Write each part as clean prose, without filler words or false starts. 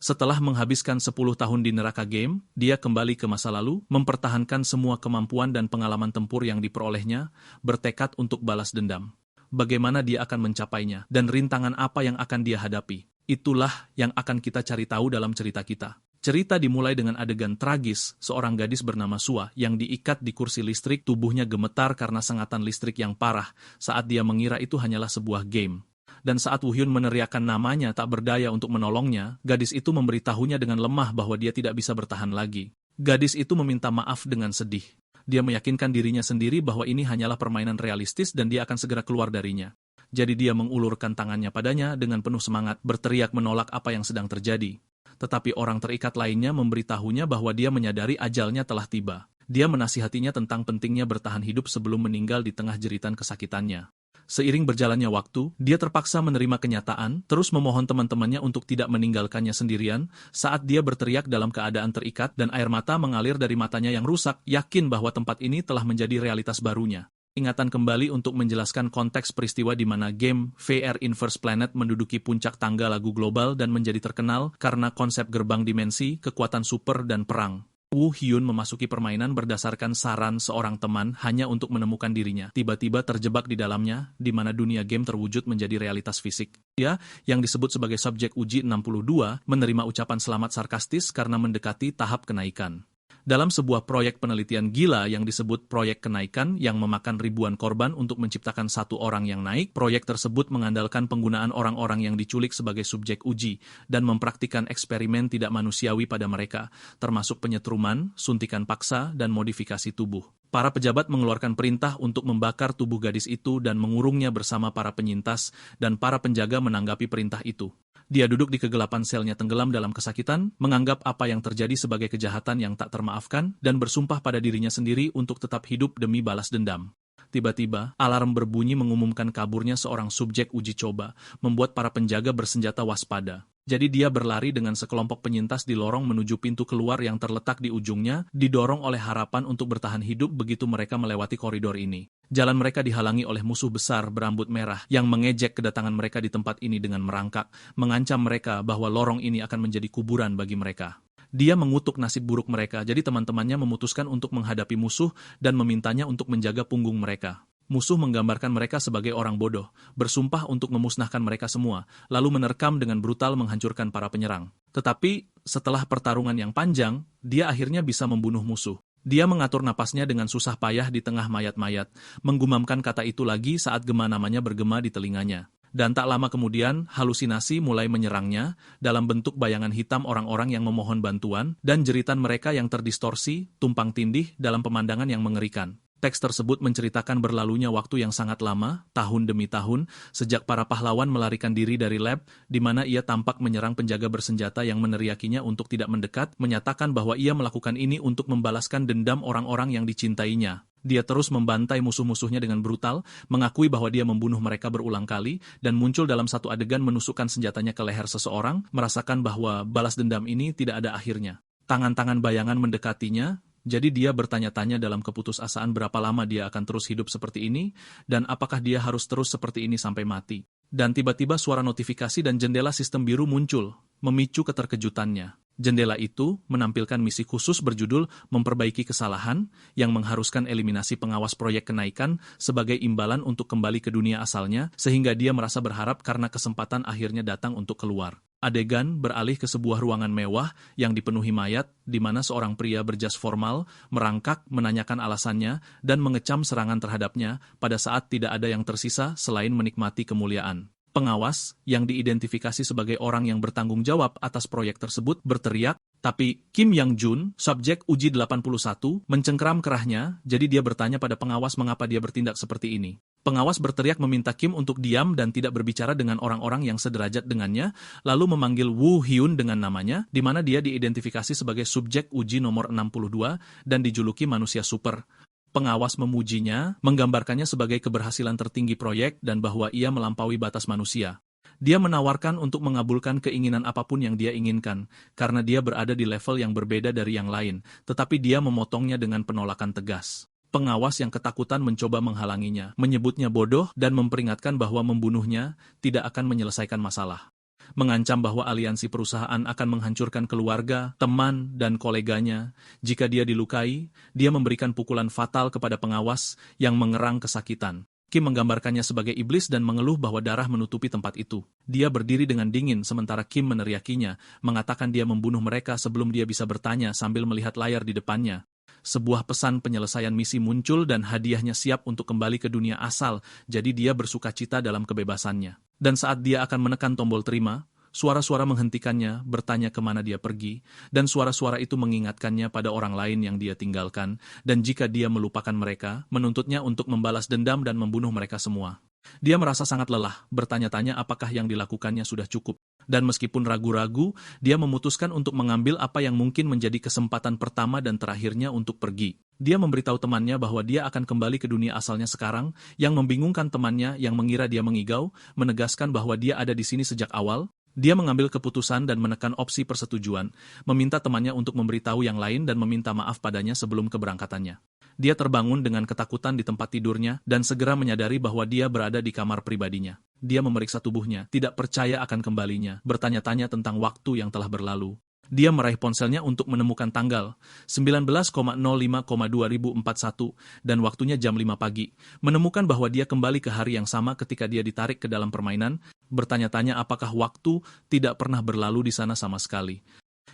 Setelah menghabiskan 10 tahun di neraka game, dia kembali ke masa lalu, mempertahankan semua kemampuan dan pengalaman tempur yang diperolehnya, bertekad untuk balas dendam. Bagaimana dia akan mencapainya, dan rintangan apa yang akan dia hadapi. Itulah yang akan kita cari tahu dalam cerita kita. Cerita dimulai dengan adegan tragis, seorang gadis bernama Sua yang diikat di kursi listrik, tubuhnya gemetar karena sengatan listrik yang parah, saat dia mengira itu hanyalah sebuah game. Dan saat Woo Hyun meneriakkan namanya tak berdaya untuk menolongnya, gadis itu memberitahunya dengan lemah bahwa dia tidak bisa bertahan lagi. Gadis itu meminta maaf dengan sedih. Dia meyakinkan dirinya sendiri bahwa ini hanyalah permainan realistis dan dia akan segera keluar darinya. Jadi dia mengulurkan tangannya padanya dengan penuh semangat, berteriak menolak apa yang sedang terjadi. Tetapi orang terikat lainnya memberitahunya bahwa dia menyadari ajalnya telah tiba. Dia menasihatinya tentang pentingnya bertahan hidup sebelum meninggal di tengah jeritan kesakitannya. Seiring berjalannya waktu, dia terpaksa menerima kenyataan, terus memohon teman-temannya untuk tidak meninggalkannya sendirian, saat dia berteriak dalam keadaan terikat dan air mata mengalir dari matanya yang rusak, yakin bahwa tempat ini telah menjadi realitas barunya. Ingatan kembali untuk menjelaskan konteks peristiwa di mana game VR Inverse Planet menduduki puncak tangga lagu global dan menjadi terkenal karena konsep gerbang dimensi, kekuatan super, dan perang. Woo Hyun memasuki permainan berdasarkan saran seorang teman hanya untuk menemukan dirinya. Tiba-tiba terjebak di dalamnya, di mana dunia game terwujud menjadi realitas fisik. Dia, yang disebut sebagai subjek uji 62, menerima ucapan selamat sarkastis karena mendekati tahap kenaikan. Dalam sebuah proyek penelitian gila yang disebut proyek kenaikan yang memakan ribuan korban untuk menciptakan satu orang yang naik, proyek tersebut mengandalkan penggunaan orang-orang yang diculik sebagai subjek uji dan mempraktikkan eksperimen tidak manusiawi pada mereka, termasuk penyetruman, suntikan paksa, dan modifikasi tubuh. Para pejabat mengeluarkan perintah untuk membakar tubuh gadis itu dan mengurungnya bersama para penyintas, dan para penjaga menanggapi perintah itu. Dia duduk di kegelapan selnya tenggelam dalam kesakitan, menganggap apa yang terjadi sebagai kejahatan yang tak termaafkan, dan bersumpah pada dirinya sendiri untuk tetap hidup demi balas dendam. Tiba-tiba, alarm berbunyi mengumumkan kaburnya seorang subjek uji coba, membuat para penjaga bersenjata waspada. Jadi dia berlari dengan sekelompok penyintas di lorong menuju pintu keluar yang terletak di ujungnya, didorong oleh harapan untuk bertahan hidup begitu mereka melewati koridor ini. Jalan mereka dihalangi oleh musuh besar berambut merah yang mengejek kedatangan mereka di tempat ini dengan merangkak, mengancam mereka bahwa lorong ini akan menjadi kuburan bagi mereka. Dia mengutuk nasib buruk mereka, jadi teman-temannya memutuskan untuk menghadapi musuh dan memintanya untuk menjaga punggung mereka. Musuh menggambarkan mereka sebagai orang bodoh, bersumpah untuk memusnahkan mereka semua, lalu menerkam dengan brutal menghancurkan para penyerang. Tetapi, setelah pertarungan yang panjang, dia akhirnya bisa membunuh musuh. Dia mengatur napasnya dengan susah payah di tengah mayat-mayat, menggumamkan kata itu lagi saat gema namanya bergema di telinganya. Dan tak lama kemudian, halusinasi mulai menyerangnya dalam bentuk bayangan hitam orang-orang yang memohon bantuan dan jeritan mereka yang terdistorsi, tumpang tindih dalam pemandangan yang mengerikan. Teks tersebut menceritakan berlalunya waktu yang sangat lama, tahun demi tahun, sejak para pahlawan melarikan diri dari lab, di mana ia tampak menyerang penjaga bersenjata yang meneriakinya untuk tidak mendekat, menyatakan bahwa ia melakukan ini untuk membalaskan dendam orang-orang yang dicintainya. Dia terus membantai musuh-musuhnya dengan brutal, mengakui bahwa dia membunuh mereka berulang kali, dan muncul dalam satu adegan menusukkan senjatanya ke leher seseorang, merasakan bahwa balas dendam ini tidak ada akhirnya. Tangan-tangan bayangan mendekatinya, jadi dia bertanya-tanya dalam keputusasaan berapa lama dia akan terus hidup seperti ini, dan apakah dia harus terus seperti ini sampai mati. Dan tiba-tiba suara notifikasi dan jendela sistem biru muncul, memicu keterkejutannya. Jendela itu menampilkan misi khusus berjudul Memperbaiki Kesalahan yang mengharuskan eliminasi pengawas proyek kenaikan sebagai imbalan untuk kembali ke dunia asalnya, sehingga dia merasa berharap karena kesempatan akhirnya datang untuk keluar. Adegan beralih ke sebuah ruangan mewah yang dipenuhi mayat, di mana seorang pria berjas formal merangkak menanyakan alasannya dan mengecam serangan terhadapnya pada saat tidak ada yang tersisa selain menikmati kemuliaan. Pengawas, yang diidentifikasi sebagai orang yang bertanggung jawab atas proyek tersebut, berteriak, tapi Kim Yang-jun, subjek uji 81, mencengkeram kerahnya, jadi dia bertanya pada pengawas mengapa dia bertindak seperti ini. Pengawas berteriak meminta Kim untuk diam dan tidak berbicara dengan orang-orang yang sederajat dengannya, lalu memanggil Woo Hyun dengan namanya, di mana dia diidentifikasi sebagai subjek uji nomor 62 dan dijuluki manusia super. Pengawas memujinya, menggambarkannya sebagai keberhasilan tertinggi proyek dan bahwa ia melampaui batas manusia. Dia menawarkan untuk mengabulkan keinginan apapun yang dia inginkan, karena dia berada di level yang berbeda dari yang lain, tetapi dia memotongnya dengan penolakan tegas. Pengawas yang ketakutan mencoba menghalanginya, menyebutnya bodoh dan memperingatkan bahwa membunuhnya tidak akan menyelesaikan masalah. mengancam bahwa aliansi perusahaan akan menghancurkan keluarga, teman, dan koleganya. Jika dia dilukai, dia memberikan pukulan fatal kepada pengawas yang mengerang kesakitan. Kim menggambarkannya sebagai iblis dan mengeluh bahwa darah menutupi tempat itu. Dia berdiri dengan dingin sementara Kim meneriakinya, mengatakan dia membunuh mereka sebelum dia bisa bertanya sambil melihat layar di depannya. Sebuah pesan penyelesaian misi muncul dan hadiahnya siap untuk kembali ke dunia asal, jadi dia bersukacita dalam kebebasannya. Dan saat dia akan menekan tombol terima, suara-suara menghentikannya, bertanya kemana dia pergi, dan suara-suara itu mengingatkannya pada orang lain yang dia tinggalkan, dan jika dia melupakan mereka, menuntutnya untuk membalas dendam dan membunuh mereka semua. Dia merasa sangat lelah, bertanya-tanya apakah yang dilakukannya sudah cukup. Dan meskipun ragu-ragu, dia memutuskan untuk mengambil apa yang mungkin menjadi kesempatan pertama dan terakhirnya untuk pergi. Dia memberitahu temannya bahwa dia akan kembali ke dunia asalnya sekarang, yang membingungkan temannya yang mengira dia mengigau, menegaskan bahwa dia ada di sini sejak awal. Dia mengambil keputusan dan menekan opsi persetujuan, meminta temannya untuk memberitahu yang lain dan meminta maaf padanya sebelum keberangkatannya. Dia terbangun dengan ketakutan di tempat tidurnya dan segera menyadari bahwa dia berada di kamar pribadinya. Dia memeriksa tubuhnya, tidak percaya akan kembalinya, bertanya-tanya tentang waktu yang telah berlalu. Dia meraih ponselnya untuk menemukan tanggal 19.05.2041 dan waktunya jam 5 pagi. Menemukan bahwa dia kembali ke hari yang sama ketika dia ditarik ke dalam permainan, bertanya-tanya apakah waktu tidak pernah berlalu di sana sama sekali.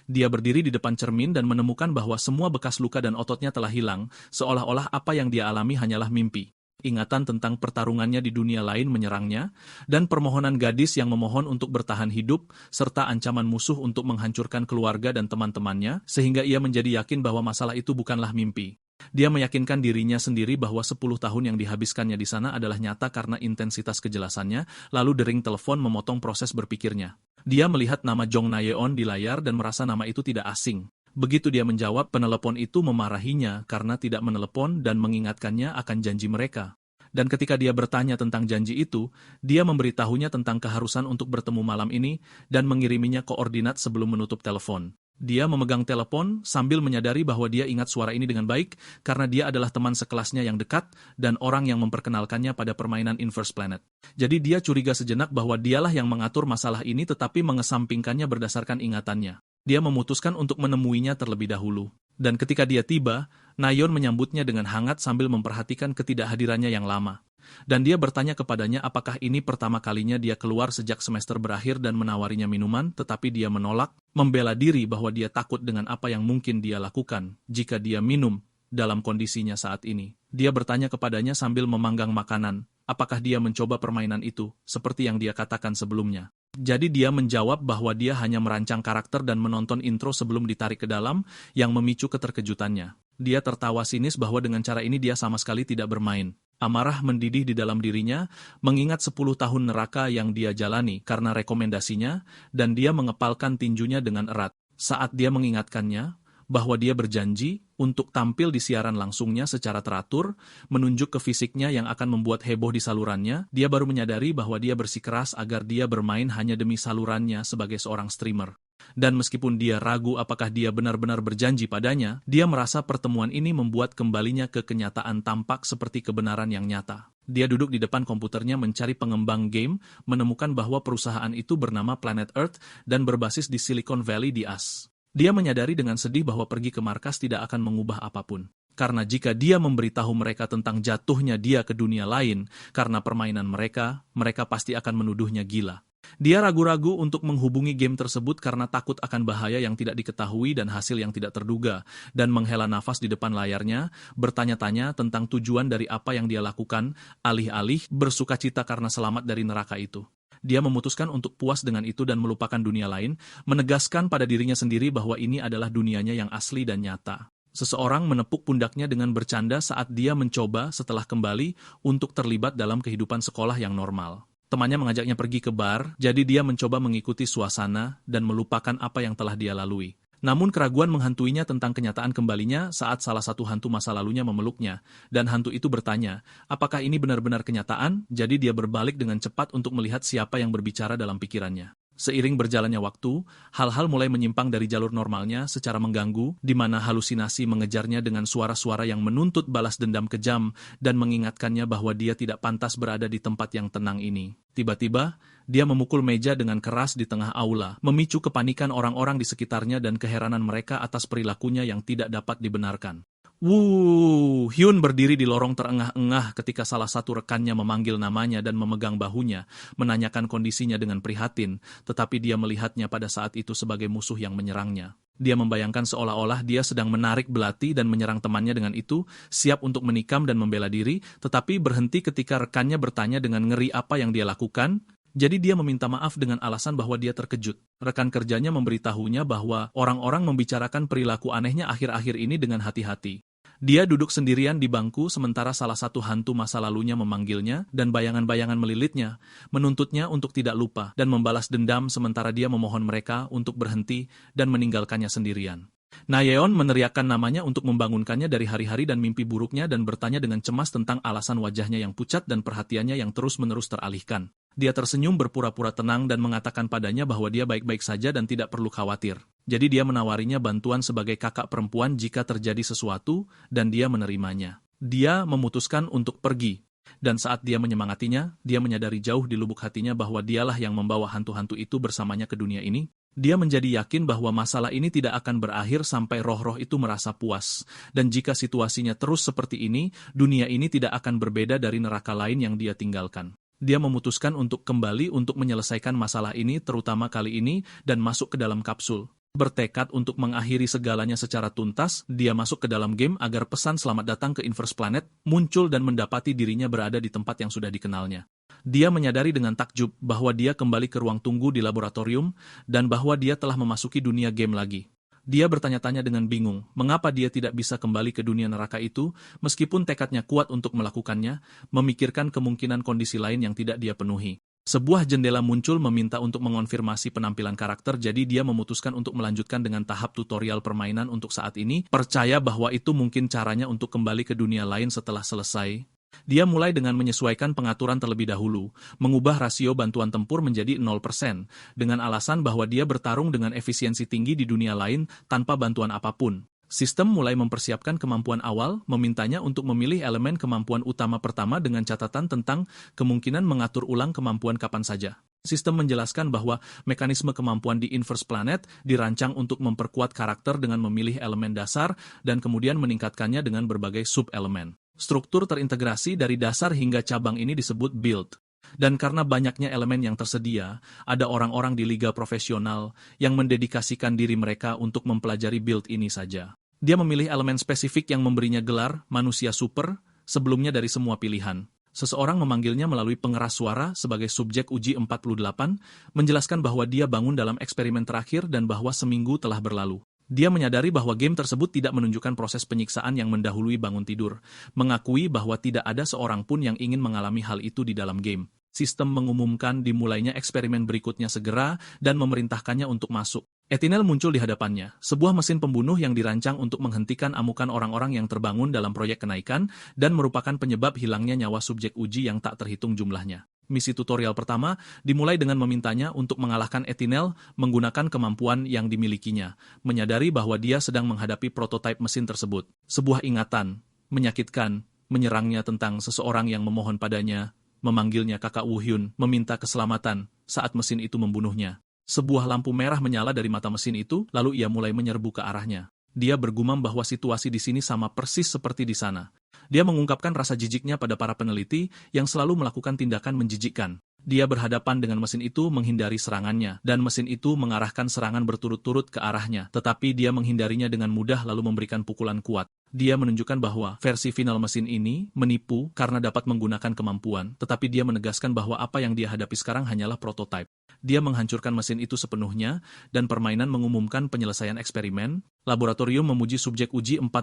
Dia berdiri di depan cermin dan menemukan bahwa semua bekas luka dan ototnya telah hilang, seolah-olah apa yang dia alami hanyalah mimpi. Ingatan tentang pertarungannya di dunia lain menyerangnya, dan permohonan gadis yang memohon untuk bertahan hidup, serta ancaman musuh untuk menghancurkan keluarga dan teman-temannya, sehingga ia menjadi yakin bahwa masalah itu bukanlah mimpi. Dia meyakinkan dirinya sendiri bahwa 10 tahun yang dihabiskannya di sana adalah nyata karena intensitas kejelasannya, lalu dering telepon memotong proses berpikirnya. Dia melihat nama Jong Na-yeon di layar dan merasa nama itu tidak asing. Begitu dia menjawab, penelepon itu memarahinya karena tidak menelepon dan mengingatkannya akan janji mereka. Dan ketika dia bertanya tentang janji itu, dia memberitahunya tentang keharusan untuk bertemu malam ini dan mengiriminya koordinat sebelum menutup telepon. Dia memegang telepon sambil menyadari bahwa dia ingat suara ini dengan baik karena dia adalah teman sekelasnya yang dekat dan orang yang memperkenalkannya pada permainan Inverse Planet. Jadi dia curiga sejenak bahwa dialah yang mengatur masalah ini tetapi mengesampingkannya berdasarkan ingatannya. Dia memutuskan untuk menemuinya terlebih dahulu. Dan ketika dia tiba, Na-yeon menyambutnya dengan hangat sambil memperhatikan ketidakhadirannya yang lama. Dan dia bertanya kepadanya apakah ini pertama kalinya dia keluar sejak semester berakhir dan menawarinya minuman, tetapi dia menolak, membela diri bahwa dia takut dengan apa yang mungkin dia lakukan jika dia minum dalam kondisinya saat ini. Dia bertanya kepadanya sambil memanggang makanan, apakah dia mencoba permainan itu, seperti yang dia katakan sebelumnya. Jadi dia menjawab bahwa dia hanya merancang karakter dan menonton intro sebelum ditarik ke dalam, yang memicu keterkejutannya. Dia tertawa sinis bahwa dengan cara ini dia sama sekali tidak bermain. Amarah mendidih di dalam dirinya, mengingat 10 tahun neraka yang dia jalani karena rekomendasinya, dan dia mengepalkan tinjunya dengan erat. Saat dia mengingatkannya, bahwa dia berjanji untuk tampil di siaran langsungnya secara teratur, menunjuk ke fisiknya yang akan membuat heboh di salurannya, dia baru menyadari bahwa dia bersikeras agar dia bermain hanya demi salurannya sebagai seorang streamer. Dan meskipun dia ragu apakah dia benar-benar berjanji padanya, dia merasa pertemuan ini membuat kembalinya ke kenyataan tampak seperti kebenaran yang nyata. Dia duduk di depan komputernya mencari pengembang game, menemukan bahwa perusahaan itu bernama Planet Earth dan berbasis di Silicon Valley di AS. Dia menyadari dengan sedih bahwa pergi ke markas tidak akan mengubah apapun. Karena jika dia memberitahu mereka tentang jatuhnya dia ke dunia lain karena permainan mereka, mereka pasti akan menuduhnya gila. Dia ragu-ragu untuk menghubungi game tersebut karena takut akan bahaya yang tidak diketahui dan hasil yang tidak terduga, dan menghela nafas di depan layarnya, bertanya-tanya tentang tujuan dari apa yang dia lakukan, alih-alih bersukacita karena selamat dari neraka itu. Dia memutuskan untuk puas dengan itu dan melupakan dunia lain, menegaskan pada dirinya sendiri bahwa ini adalah dunianya yang asli dan nyata. Seseorang menepuk pundaknya dengan bercanda saat dia mencoba setelah kembali untuk terlibat dalam kehidupan sekolah yang normal. Temannya mengajaknya pergi ke bar, jadi dia mencoba mengikuti suasana dan melupakan apa yang telah dia lalui. Namun keraguan menghantuinya tentang kenyataan kembalinya saat salah satu hantu masa lalunya memeluknya, dan hantu itu bertanya, apakah ini benar-benar kenyataan? Jadi dia berbalik dengan cepat untuk melihat siapa yang berbicara dalam pikirannya. Seiring berjalannya waktu, hal-hal mulai menyimpang dari jalur normalnya secara mengganggu, di mana halusinasi mengejarnya dengan suara-suara yang menuntut balas dendam kejam dan mengingatkannya bahwa dia tidak pantas berada di tempat yang tenang ini. Tiba-tiba, dia memukul meja dengan keras di tengah aula, memicu kepanikan orang-orang di sekitarnya dan keheranan mereka atas perilakunya yang tidak dapat dibenarkan. Hyun berdiri di lorong terengah-engah ketika salah satu rekannya memanggil namanya dan memegang bahunya, menanyakan kondisinya dengan prihatin, tetapi dia melihatnya pada saat itu sebagai musuh yang menyerangnya. Dia membayangkan seolah-olah dia sedang menarik belati dan menyerang temannya dengan itu, siap untuk menikam dan membela diri, tetapi berhenti ketika rekannya bertanya dengan ngeri apa yang dia lakukan. Jadi dia meminta maaf dengan alasan bahwa dia terkejut. Rekan kerjanya memberitahunya bahwa orang-orang membicarakan perilaku anehnya akhir-akhir ini dengan hati-hati. Dia duduk sendirian di bangku sementara salah satu hantu masa lalunya memanggilnya dan bayangan-bayangan melilitnya, menuntutnya untuk tidak lupa dan membalas dendam sementara dia memohon mereka untuk berhenti dan meninggalkannya sendirian. Nayeon meneriakkan namanya untuk membangunkannya dari hari-hari dan mimpi buruknya dan bertanya dengan cemas tentang alasan wajahnya yang pucat dan perhatiannya yang terus-menerus teralihkan. Dia tersenyum berpura-pura tenang dan mengatakan padanya bahwa dia baik-baik saja dan tidak perlu khawatir. Jadi dia menawarinya bantuan sebagai kakak perempuan jika terjadi sesuatu, dan dia menerimanya. Dia memutuskan untuk pergi. Dan saat dia menyemangatinya, dia menyadari jauh di lubuk hatinya bahwa dialah yang membawa hantu-hantu itu bersamanya ke dunia ini. Dia menjadi yakin bahwa masalah ini tidak akan berakhir sampai roh-roh itu merasa puas. Dan jika situasinya terus seperti ini, dunia ini tidak akan berbeda dari neraka lain yang dia tinggalkan. Dia memutuskan untuk kembali untuk menyelesaikan masalah ini terutama kali ini dan masuk ke dalam kapsul. Bertekad untuk mengakhiri segalanya secara tuntas, dia masuk ke dalam game agar pesan selamat datang ke Inverse Planet muncul dan mendapati dirinya berada di tempat yang sudah dikenalnya. Dia menyadari dengan takjub bahwa dia kembali ke ruang tunggu di laboratorium dan bahwa dia telah memasuki dunia game lagi. Dia bertanya-tanya dengan bingung, mengapa dia tidak bisa kembali ke dunia neraka itu, meskipun tekadnya kuat untuk melakukannya, memikirkan kemungkinan kondisi lain yang tidak dia penuhi. Sebuah jendela muncul meminta untuk mengonfirmasi penampilan karakter, jadi dia memutuskan untuk melanjutkan dengan tahap tutorial permainan untuk saat ini, percaya bahwa itu mungkin caranya untuk kembali ke dunia lain setelah selesai. Dia mulai dengan menyesuaikan pengaturan terlebih dahulu, mengubah rasio bantuan tempur menjadi 0%, dengan alasan bahwa dia bertarung dengan efisiensi tinggi di dunia lain tanpa bantuan apapun. Sistem mulai mempersiapkan kemampuan awal, memintanya untuk memilih elemen kemampuan utama pertama dengan catatan tentang kemungkinan mengatur ulang kemampuan kapan saja. Sistem menjelaskan bahwa mekanisme kemampuan di Inverse Planet dirancang untuk memperkuat karakter dengan memilih elemen dasar dan kemudian meningkatkannya dengan berbagai sub-elemen. Struktur terintegrasi dari dasar hingga cabang ini disebut build. Dan karena banyaknya elemen yang tersedia, ada orang-orang di liga profesional yang mendedikasikan diri mereka untuk mempelajari build ini saja. Dia memilih elemen spesifik yang memberinya gelar manusia super sebelumnya dari semua pilihan. Seseorang memanggilnya melalui pengeras suara sebagai subjek uji 48, menjelaskan bahwa dia bangun dalam eksperimen terakhir dan bahwa seminggu telah berlalu. Dia menyadari bahwa game tersebut tidak menunjukkan proses penyiksaan yang mendahului bangun tidur, mengakui bahwa tidak ada seorang pun yang ingin mengalami hal itu di dalam game. Sistem mengumumkan dimulainya eksperimen berikutnya segera dan memerintahkannya untuk masuk. Etinel muncul di hadapannya, sebuah mesin pembunuh yang dirancang untuk menghentikan amukan orang-orang yang terbangun dalam proyek kenaikan dan merupakan penyebab hilangnya nyawa subjek uji yang tak terhitung jumlahnya. Misi tutorial pertama dimulai dengan memintanya untuk mengalahkan Etinel menggunakan kemampuan yang dimilikinya, menyadari bahwa dia sedang menghadapi prototipe mesin tersebut. Sebuah ingatan, menyakitkan, menyerangnya tentang seseorang yang memohon padanya, memanggilnya kakak Woo-hyun, meminta keselamatan saat mesin itu membunuhnya. Sebuah lampu merah menyala dari mata mesin itu, lalu ia mulai menyerbu ke arahnya. Dia bergumam bahwa situasi di sini sama persis seperti di sana. Dia mengungkapkan rasa jijiknya pada para peneliti yang selalu melakukan tindakan menjijikkan. Dia berhadapan dengan mesin itu menghindari serangannya, dan mesin itu mengarahkan serangan berturut-turut ke arahnya, tetapi dia menghindarinya dengan mudah lalu memberikan pukulan kuat. Dia menunjukkan bahwa versi final mesin ini menipu karena dapat menggunakan kemampuan, tetapi dia menegaskan bahwa apa yang dia hadapi sekarang hanyalah prototipe. Dia menghancurkan mesin itu sepenuhnya, dan permainan mengumumkan penyelesaian eksperimen. Laboratorium memuji subjek uji 48,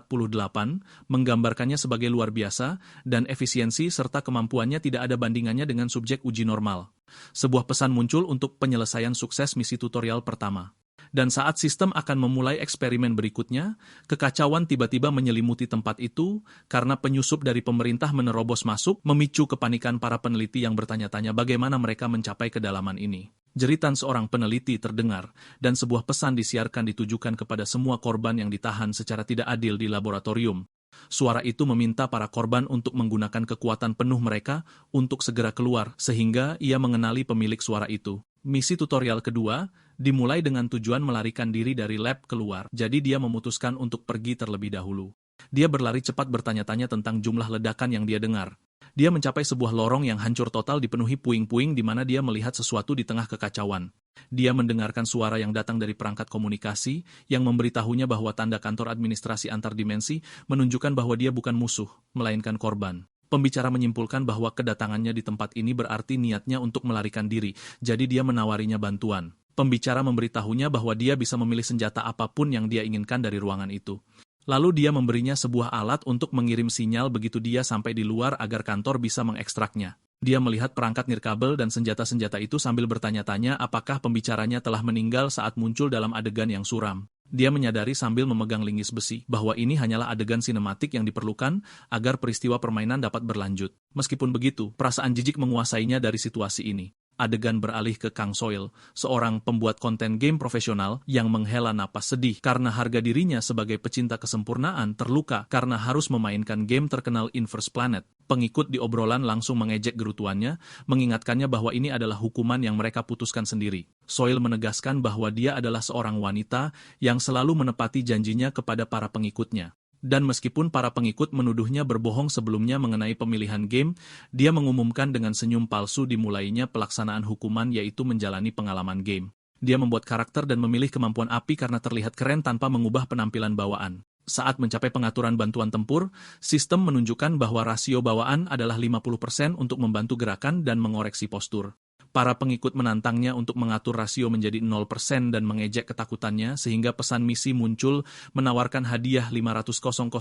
menggambarkannya sebagai luar biasa, dan efisiensi serta kemampuannya tidak ada bandingannya dengan subjek uji normal. Sebuah pesan muncul untuk penyelesaian sukses misi tutorial pertama. Dan saat sistem akan memulai eksperimen berikutnya, kekacauan tiba-tiba menyelimuti tempat itu karena penyusup dari pemerintah menerobos masuk, memicu kepanikan para peneliti yang bertanya-tanya bagaimana mereka mencapai kedalaman ini. Jeritan seorang peneliti terdengar, dan sebuah pesan disiarkan ditujukan kepada semua korban yang ditahan secara tidak adil di laboratorium. Suara itu meminta para korban untuk menggunakan kekuatan penuh mereka untuk segera keluar, sehingga ia mengenali pemilik suara itu. Misi tutorial kedua dimulai dengan tujuan melarikan diri dari lab keluar, jadi dia memutuskan untuk pergi terlebih dahulu. Dia berlari cepat bertanya-tanya tentang jumlah ledakan yang dia dengar. Dia mencapai sebuah lorong yang hancur total dipenuhi puing-puing di mana dia melihat sesuatu di tengah kekacauan. Dia mendengarkan suara yang datang dari perangkat komunikasi yang memberitahunya bahwa tanda kantor administrasi antar dimensi menunjukkan bahwa dia bukan musuh, melainkan korban. Pembicara menyimpulkan bahwa kedatangannya di tempat ini berarti niatnya untuk melarikan diri, jadi dia menawarinya bantuan. Pembicara memberitahunya bahwa dia bisa memilih senjata apapun yang dia inginkan dari ruangan itu. Lalu dia memberinya sebuah alat untuk mengirim sinyal begitu dia sampai di luar agar kantor bisa mengekstraknya. Dia melihat perangkat nirkabel dan senjata-senjata itu sambil bertanya-tanya apakah pembicaranya telah meninggal saat muncul dalam adegan yang suram. Dia menyadari sambil memegang linggis besi bahwa ini hanyalah adegan sinematik yang diperlukan agar peristiwa permainan dapat berlanjut. Meskipun begitu, perasaan jijik menguasainya dari situasi ini. Adegan beralih ke Kang Soil, seorang pembuat konten game profesional yang menghela napas sedih karena harga dirinya sebagai pecinta kesempurnaan terluka karena harus memainkan game terkenal Inverse Planet. Pengikut di obrolan langsung mengejek gerutuannya, mengingatkannya bahwa ini adalah hukuman yang mereka putuskan sendiri. Soil menegaskan bahwa dia adalah seorang wanita yang selalu menepati janjinya kepada para pengikutnya. Dan meskipun para pengikut menuduhnya berbohong sebelumnya mengenai pemilihan game, dia mengumumkan dengan senyum palsu dimulainya pelaksanaan hukuman yaitu menjalani pengalaman game. Dia membuat karakter dan memilih kemampuan api karena terlihat keren tanpa mengubah penampilan bawaan. Saat mencapai pengaturan bantuan tempur, sistem menunjukkan bahwa rasio bawaan adalah 50% untuk membantu gerakan dan mengoreksi postur. Para pengikut menantangnya untuk mengatur rasio menjadi 0% dan mengejek ketakutannya sehingga pesan misi muncul menawarkan hadiah 500.000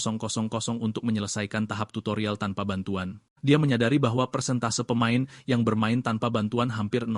untuk menyelesaikan tahap tutorial tanpa bantuan. Dia menyadari bahwa persentase pemain yang bermain tanpa bantuan hampir 0%.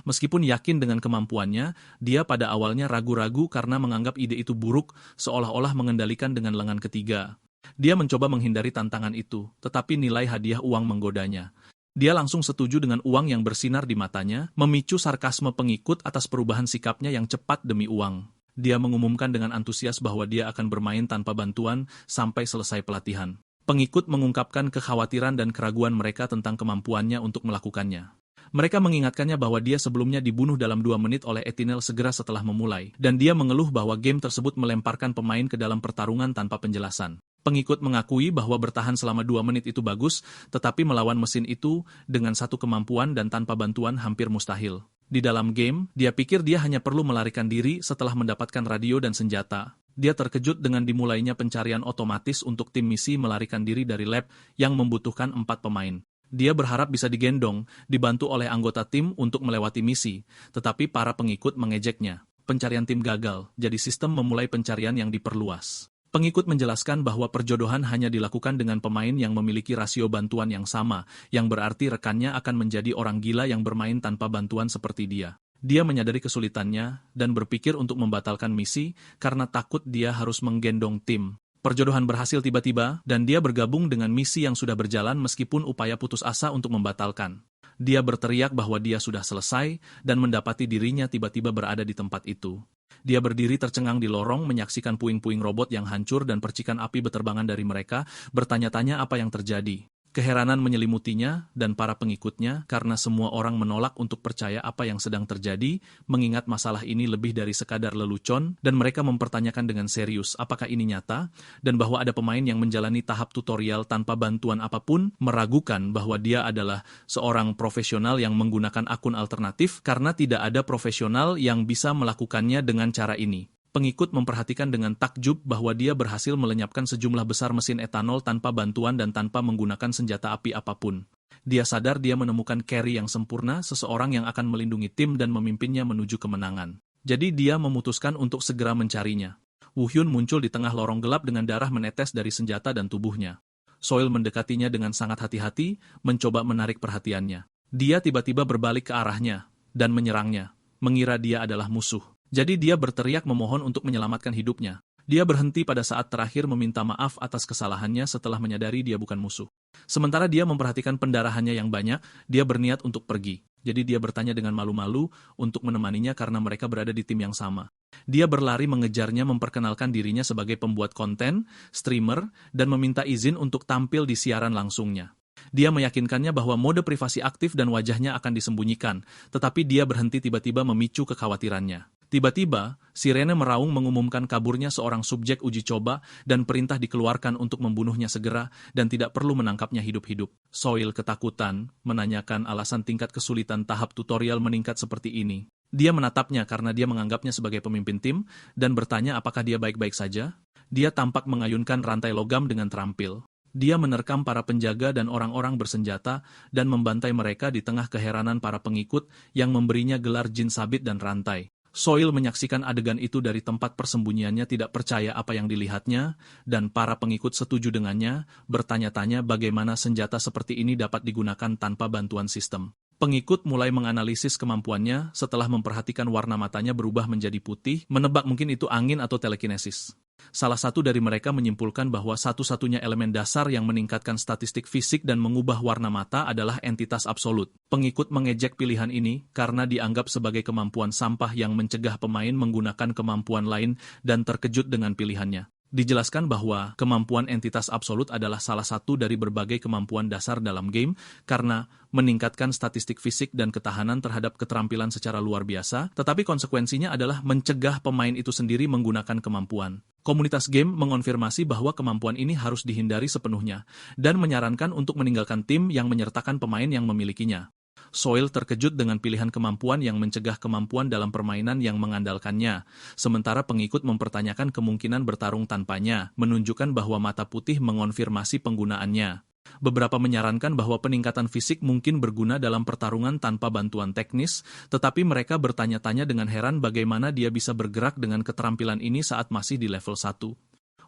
Meskipun yakin dengan kemampuannya, dia pada awalnya ragu-ragu karena menganggap ide itu buruk, seolah-olah mengendalikan dengan lengan ketiga. Dia mencoba menghindari tantangan itu, tetapi nilai hadiah uang menggodanya. Dia langsung setuju dengan uang yang bersinar di matanya, memicu sarkasme pengikut atas perubahan sikapnya yang cepat demi uang. Dia mengumumkan dengan antusias bahwa dia akan bermain tanpa bantuan sampai selesai pelatihan. Pengikut mengungkapkan kekhawatiran dan keraguan mereka tentang kemampuannya untuk melakukannya. Mereka mengingatkannya bahwa dia sebelumnya dibunuh dalam 2 menit oleh Etinel segera setelah memulai, dan dia mengeluh bahwa game tersebut melemparkan pemain ke dalam pertarungan tanpa penjelasan. Pengikut mengakui bahwa bertahan selama 2 menit itu bagus, tetapi melawan mesin itu dengan satu kemampuan dan tanpa bantuan hampir mustahil. Di dalam game, dia pikir dia hanya perlu melarikan diri setelah mendapatkan radio dan senjata. Dia terkejut dengan dimulainya pencarian otomatis untuk tim misi melarikan diri dari lab yang membutuhkan 4 pemain. Dia berharap bisa digendong, dibantu oleh anggota tim untuk melewati misi, tetapi para pengikut mengejeknya. Pencarian tim gagal, jadi sistem memulai pencarian yang diperluas. Pengikut menjelaskan bahwa perjodohan hanya dilakukan dengan pemain yang memiliki rasio bantuan yang sama, yang berarti rekannya akan menjadi orang gila yang bermain tanpa bantuan seperti dia. Dia menyadari kesulitannya dan berpikir untuk membatalkan misi karena takut dia harus menggendong tim. Perjodohan berhasil tiba-tiba dan dia bergabung dengan misi yang sudah berjalan meskipun upaya putus asa untuk membatalkan. Dia berteriak bahwa dia sudah selesai dan mendapati dirinya tiba-tiba berada di tempat itu. Dia berdiri tercengang di lorong menyaksikan puing-puing robot yang hancur dan percikan api berterbangan dari mereka, bertanya-tanya apa yang terjadi. Keheranan menyelimutinya dan para pengikutnya karena semua orang menolak untuk percaya apa yang sedang terjadi, mengingat masalah ini lebih dari sekadar lelucon, dan mereka mempertanyakan dengan serius apakah ini nyata, dan bahwa ada pemain yang menjalani tahap tutorial tanpa bantuan apapun, meragukan bahwa dia adalah seorang profesional yang menggunakan akun alternatif karena tidak ada profesional yang bisa melakukannya dengan cara ini. Pengikut memperhatikan dengan takjub bahwa dia berhasil melenyapkan sejumlah besar mesin etanol tanpa bantuan dan tanpa menggunakan senjata api apapun. Dia sadar dia menemukan carry yang sempurna, seseorang yang akan melindungi tim dan memimpinnya menuju kemenangan. Jadi dia memutuskan untuk segera mencarinya. Woo Hyun muncul di tengah lorong gelap dengan darah menetes dari senjata dan tubuhnya. Soil mendekatinya dengan sangat hati-hati, mencoba menarik perhatiannya. Dia tiba-tiba berbalik ke arahnya dan menyerangnya, mengira dia adalah musuh. Jadi dia berteriak memohon untuk menyelamatkan hidupnya. Dia berhenti pada saat terakhir meminta maaf atas kesalahannya setelah menyadari dia bukan musuh. Sementara dia memperhatikan pendarahannya yang banyak, dia berniat untuk pergi. Jadi dia bertanya dengan malu-malu untuk menemaninya karena mereka berada di tim yang sama. Dia berlari mengejarnya memperkenalkan dirinya sebagai pembuat konten, streamer, dan meminta izin untuk tampil di siaran langsungnya. Dia meyakinkannya bahwa mode privasi aktif dan wajahnya akan disembunyikan, tetapi dia berhenti tiba-tiba memicu kekhawatirannya. Tiba-tiba, sirene meraung mengumumkan kaburnya seorang subjek uji coba dan perintah dikeluarkan untuk membunuhnya segera dan tidak perlu menangkapnya hidup-hidup. Soil ketakutan, menanyakan alasan tingkat kesulitan tahap tutorial meningkat seperti ini. Dia menatapnya karena dia menganggapnya sebagai pemimpin tim dan bertanya apakah dia baik-baik saja. Dia tampak mengayunkan rantai logam dengan terampil. Dia menerkam para penjaga dan orang-orang bersenjata dan membantai mereka di tengah keheranan para pengikut yang memberinya gelar jin sabit dan rantai. Soil menyaksikan adegan itu dari tempat persembunyiannya tidak percaya apa yang dilihatnya, dan para pengikut setuju dengannya, bertanya-tanya bagaimana senjata seperti ini dapat digunakan tanpa bantuan sistem. Pengikut mulai menganalisis kemampuannya setelah memperhatikan warna matanya berubah menjadi putih, menebak mungkin itu angin atau telekinesis. Salah satu dari mereka menyimpulkan bahwa satu-satunya elemen dasar yang meningkatkan statistik fisik dan mengubah warna mata adalah entitas absolut. Pengikut mengejek pilihan ini karena dianggap sebagai kemampuan sampah yang mencegah pemain menggunakan kemampuan lain dan terkejut dengan pilihannya. Dijelaskan bahwa kemampuan entitas absolut adalah salah satu dari berbagai kemampuan dasar dalam game karena meningkatkan statistik fisik dan ketahanan terhadap keterampilan secara luar biasa, tetapi konsekuensinya adalah mencegah pemain itu sendiri menggunakan kemampuan. Komunitas game mengonfirmasi bahwa kemampuan ini harus dihindari sepenuhnya dan menyarankan untuk meninggalkan tim yang menyertakan pemain yang memilikinya. Soil terkejut dengan pilihan kemampuan yang mencegah kemampuan dalam permainan yang mengandalkannya, sementara pengikut mempertanyakan kemungkinan bertarung tanpanya, menunjukkan bahwa mata putih mengonfirmasi penggunaannya. Beberapa menyarankan bahwa peningkatan fisik mungkin berguna dalam pertarungan tanpa bantuan teknis, tetapi mereka bertanya-tanya dengan heran bagaimana dia bisa bergerak dengan keterampilan ini saat masih di level 1.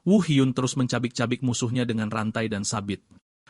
Woo Hyun terus mencabik-cabik musuhnya dengan rantai dan sabit.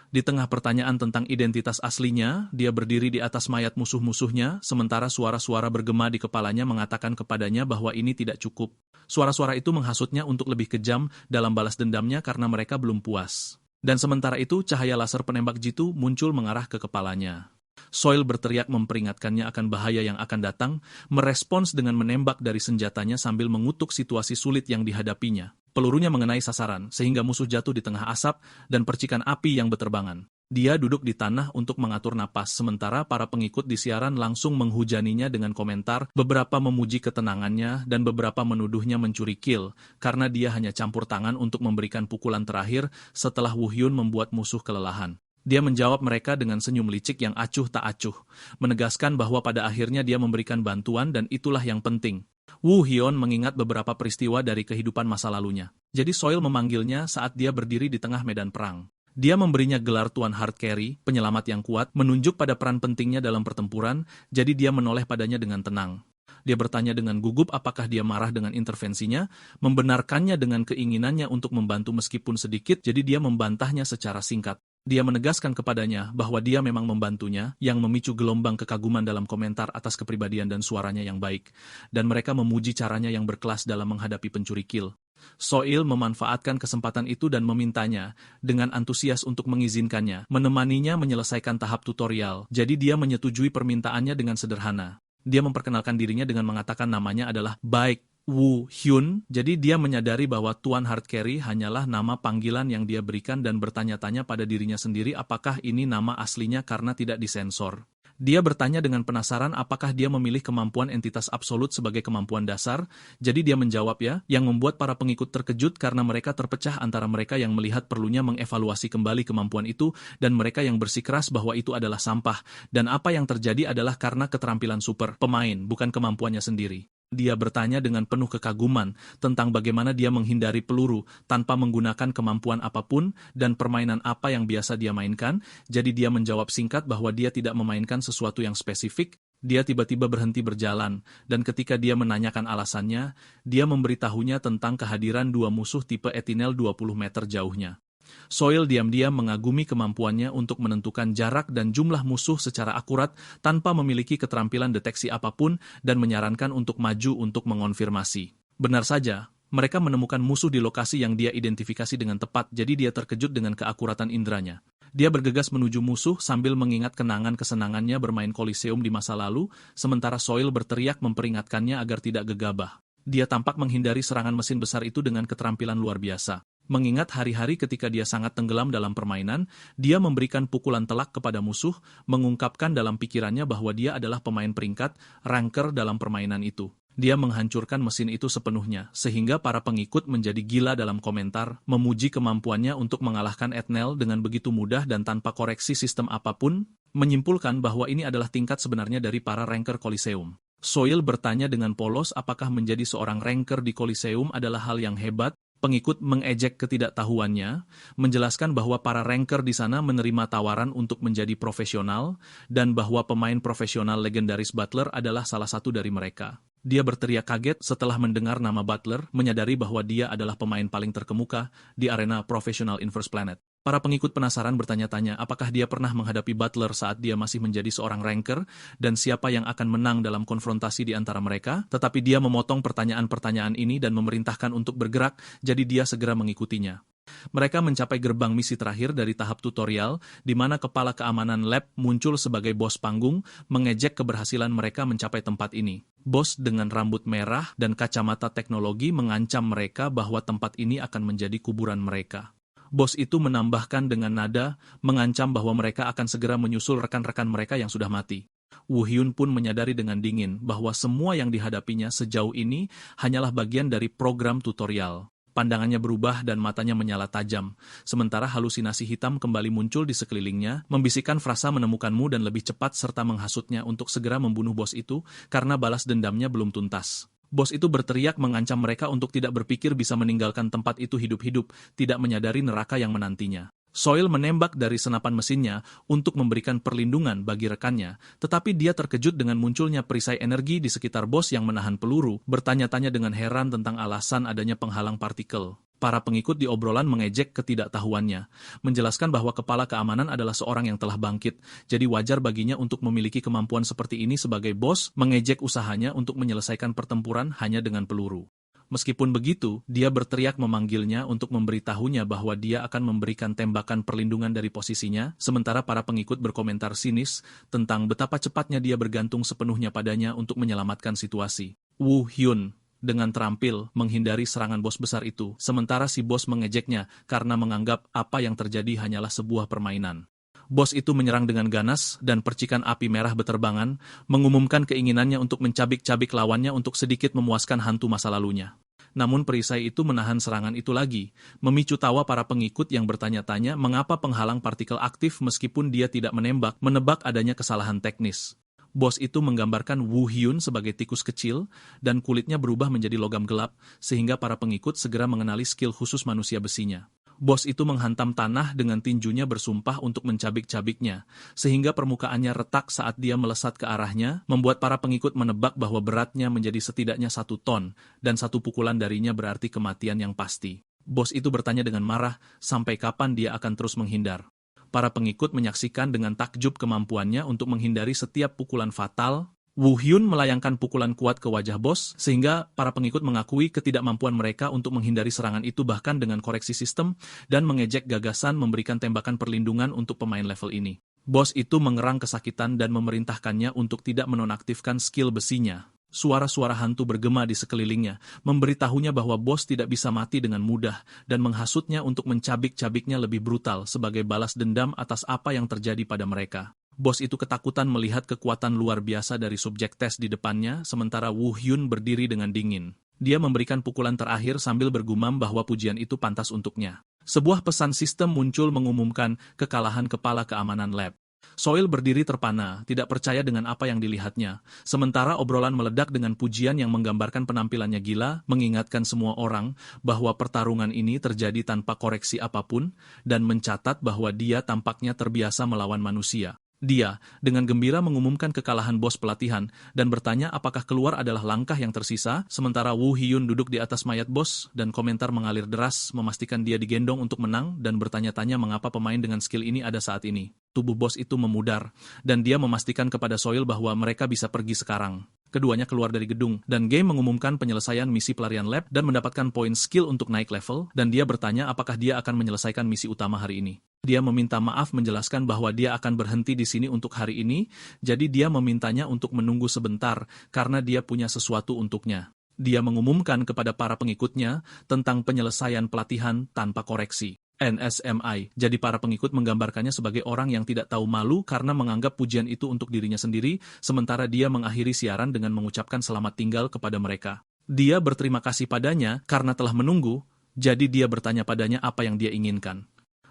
Di tengah pertanyaan tentang identitas aslinya, dia berdiri di atas mayat musuh-musuhnya, sementara suara-suara bergema di kepalanya mengatakan kepadanya bahwa ini tidak cukup. Suara-suara itu menghasutnya untuk lebih kejam dalam balas dendamnya karena mereka belum puas. Dan sementara itu, cahaya laser penembak jitu muncul mengarah ke kepalanya. Soil berteriak memperingatkannya akan bahaya yang akan datang, merespons dengan menembak dari senjatanya sambil mengutuk situasi sulit yang dihadapinya. Pelurunya mengenai sasaran, sehingga musuh jatuh di tengah asap dan percikan api yang berterbangan. Dia duduk di tanah untuk mengatur napas, sementara para pengikut di siaran langsung menghujaninya dengan komentar, beberapa memuji ketenangannya dan beberapa menuduhnya mencuri kill, karena dia hanya campur tangan untuk memberikan pukulan terakhir setelah Woo Hyun membuat musuh kelelahan. Dia menjawab mereka dengan senyum licik yang acuh tak acuh, menegaskan bahwa pada akhirnya dia memberikan bantuan dan itulah yang penting. Woo Hyun mengingat beberapa peristiwa dari kehidupan masa lalunya. Jadi Soil memanggilnya saat dia berdiri di tengah medan perang. Dia memberinya gelar Tuan Hard Carry, penyelamat yang kuat, menunjuk pada peran pentingnya dalam pertempuran, jadi dia menoleh padanya dengan tenang. Dia bertanya dengan gugup apakah dia marah dengan intervensinya, membenarkannya dengan keinginannya untuk membantu meskipun sedikit, jadi dia membantahnya secara singkat. Dia menegaskan kepadanya bahwa dia memang membantunya, yang memicu gelombang kekaguman dalam komentar atas kepribadian dan suaranya yang baik, dan mereka memuji caranya yang berkelas dalam menghadapi pencuri kill. Soil memanfaatkan kesempatan itu dan memintanya, dengan antusias untuk mengizinkannya, menemaninya menyelesaikan tahap tutorial, jadi dia menyetujui permintaannya dengan sederhana. Dia memperkenalkan dirinya dengan mengatakan namanya adalah Baik Woo Hyun, jadi dia menyadari bahwa Tuan Hard Carry hanyalah nama panggilan yang dia berikan dan bertanya-tanya pada dirinya sendiri apakah ini nama aslinya karena tidak disensor. Dia bertanya dengan penasaran apakah dia memilih kemampuan entitas absolut sebagai kemampuan dasar, jadi dia menjawab ya, yang membuat para pengikut terkejut karena mereka terpecah antara mereka yang melihat perlunya mengevaluasi kembali kemampuan itu dan mereka yang bersikeras bahwa itu adalah sampah, dan apa yang terjadi adalah karena keterampilan super pemain, bukan kemampuannya sendiri. Dia bertanya dengan penuh kekaguman tentang bagaimana dia menghindari peluru tanpa menggunakan kemampuan apapun dan permainan apa yang biasa dia mainkan, jadi dia menjawab singkat bahwa dia tidak memainkan sesuatu yang spesifik. Dia tiba-tiba berhenti berjalan, dan ketika dia menanyakan alasannya, dia memberitahunya tentang kehadiran dua musuh tipe Etinel 20 meter jauhnya. Soil diam-diam mengagumi kemampuannya untuk menentukan jarak dan jumlah musuh secara akurat tanpa memiliki keterampilan deteksi apapun dan menyarankan untuk maju untuk mengonfirmasi. Benar saja, mereka menemukan musuh di lokasi yang dia identifikasi dengan tepat, jadi dia terkejut dengan keakuratan indranya. Dia bergegas menuju musuh sambil mengingat kenangan kesenangannya bermain koliseum di masa lalu, sementara Soil berteriak memperingatkannya agar tidak gegabah. Dia tampak menghindari serangan mesin besar itu dengan keterampilan luar biasa. Mengingat hari-hari ketika dia sangat tenggelam dalam permainan, dia memberikan pukulan telak kepada musuh, mengungkapkan dalam pikirannya bahwa dia adalah pemain peringkat, ranker dalam permainan itu. Dia menghancurkan mesin itu sepenuhnya, sehingga para pengikut menjadi gila dalam komentar, memuji kemampuannya untuk mengalahkan Etnel dengan begitu mudah dan tanpa koreksi sistem apapun, menyimpulkan bahwa ini adalah tingkat sebenarnya dari para ranker Koliseum. Soil bertanya dengan polos apakah menjadi seorang ranker di Koliseum adalah hal yang hebat. Pengikut mengejek ketidaktahuannya, menjelaskan bahwa para ranker di sana menerima tawaran untuk menjadi profesional, dan bahwa pemain profesional legendaris Butler adalah salah satu dari mereka. Dia berteriak kaget setelah mendengar nama Butler, menyadari bahwa dia adalah pemain paling terkemuka di arena profesional Inverse Planet. Para pengikut penasaran bertanya-tanya apakah dia pernah menghadapi Butler saat dia masih menjadi seorang ranker, dan siapa yang akan menang dalam konfrontasi di antara mereka, tetapi dia memotong pertanyaan-pertanyaan ini dan memerintahkan untuk bergerak, jadi dia segera mengikutinya. Mereka mencapai gerbang misi terakhir dari tahap tutorial, di mana kepala keamanan lab muncul sebagai bos panggung, mengejek keberhasilan mereka mencapai tempat ini. Bos dengan rambut merah dan kacamata teknologi mengancam mereka bahwa tempat ini akan menjadi kuburan mereka. Bos itu menambahkan dengan nada, mengancam bahwa mereka akan segera menyusul rekan-rekan mereka yang sudah mati. Woo Hyun pun menyadari dengan dingin bahwa semua yang dihadapinya sejauh ini hanyalah bagian dari program tutorial. Pandangannya berubah dan matanya menyala tajam, sementara halusinasi hitam kembali muncul di sekelilingnya, membisikkan frasa menemukanmu dan lebih cepat serta menghasutnya untuk segera membunuh bos itu karena balas dendamnya belum tuntas. Bos itu berteriak mengancam mereka untuk tidak berpikir bisa meninggalkan tempat itu hidup-hidup, tidak menyadari neraka yang menantinya. Soil menembak dari senapan mesinnya untuk memberikan perlindungan bagi rekannya, tetapi dia terkejut dengan munculnya perisai energi di sekitar bos yang menahan peluru, bertanya-tanya dengan heran tentang alasan adanya penghalang partikel. Para pengikut di obrolan mengejek ketidaktahuannya, menjelaskan bahwa kepala keamanan adalah seorang yang telah bangkit, jadi wajar baginya untuk memiliki kemampuan seperti ini sebagai bos, mengejek usahanya untuk menyelesaikan pertempuran hanya dengan peluru. Meskipun begitu, dia berteriak memanggilnya untuk memberitahunya bahwa dia akan memberikan tembakan perlindungan dari posisinya, sementara para pengikut berkomentar sinis tentang betapa cepatnya dia bergantung sepenuhnya padanya untuk menyelamatkan situasi. Woo Hyun dengan terampil menghindari serangan bos besar itu, sementara si bos mengejeknya karena menganggap apa yang terjadi hanyalah sebuah permainan. Bos itu menyerang dengan ganas dan percikan api merah beterbangan, mengumumkan keinginannya untuk mencabik-cabik lawannya untuk sedikit memuaskan hantu masa lalunya. Namun perisai itu menahan serangan itu lagi, memicu tawa para pengikut yang bertanya-tanya mengapa penghalang partikel aktif meskipun dia tidak menebak adanya kesalahan teknis. Bos itu menggambarkan Woo Hyun sebagai tikus kecil, dan kulitnya berubah menjadi logam gelap, sehingga para pengikut segera mengenali skill khusus manusia besinya. Bos itu menghantam tanah dengan tinjunya bersumpah untuk mencabik-cabiknya, sehingga permukaannya retak saat dia melesat ke arahnya, membuat para pengikut menebak bahwa beratnya menjadi setidaknya 1 ton, dan 1 pukulan darinya berarti kematian yang pasti. Bos itu bertanya dengan marah, sampai kapan dia akan terus menghindar. Para pengikut menyaksikan dengan takjub kemampuannya untuk menghindari setiap pukulan fatal. Woo Hyun melayangkan pukulan kuat ke wajah bos, sehingga para pengikut mengakui ketidakmampuan mereka untuk menghindari serangan itu bahkan dengan koreksi sistem, dan mengejek gagasan memberikan tembakan perlindungan untuk pemain level ini. Bos itu mengerang kesakitan dan memerintahkannya untuk tidak menonaktifkan skill besinya. Suara-suara hantu bergema di sekelilingnya, memberitahunya bahwa bos tidak bisa mati dengan mudah, dan menghasutnya untuk mencabik-cabiknya lebih brutal sebagai balas dendam atas apa yang terjadi pada mereka. Bos itu ketakutan melihat kekuatan luar biasa dari subjek tes di depannya, sementara Woo Hyun berdiri dengan dingin. Dia memberikan pukulan terakhir sambil bergumam bahwa pujian itu pantas untuknya. Sebuah pesan sistem muncul mengumumkan kekalahan kepala keamanan lab. Soil berdiri terpana, tidak percaya dengan apa yang dilihatnya. Sementara obrolan meledak dengan pujian yang menggambarkan penampilannya gila, mengingatkan semua orang bahwa pertarungan ini terjadi tanpa koreksi apapun, dan mencatat bahwa dia tampaknya terbiasa melawan manusia. Dia, dengan gembira mengumumkan kekalahan bos pelatihan, dan bertanya apakah keluar adalah langkah yang tersisa, sementara Woo Hyun duduk di atas mayat bos, dan komentar mengalir deras, memastikan dia digendong untuk menang, dan bertanya-tanya mengapa pemain dengan skill ini ada saat ini. Tubuh bos itu memudar, dan dia memastikan kepada Soil bahwa mereka bisa pergi sekarang. Keduanya keluar dari gedung, dan Game mengumumkan penyelesaian misi pelarian lab dan mendapatkan poin skill untuk naik level, dan dia bertanya apakah dia akan menyelesaikan misi utama hari ini. Dia meminta maaf menjelaskan bahwa dia akan berhenti di sini untuk hari ini, jadi dia memintanya untuk menunggu sebentar karena dia punya sesuatu untuknya. Dia mengumumkan kepada para pengikutnya tentang penyelesaian pelatihan tanpa koreksi. NSMI, jadi para pengikut menggambarkannya sebagai orang yang tidak tahu malu karena menganggap pujian itu untuk dirinya sendiri, sementara dia mengakhiri siaran dengan mengucapkan selamat tinggal kepada mereka. Dia berterima kasih padanya karena telah menunggu, jadi dia bertanya padanya apa yang dia inginkan.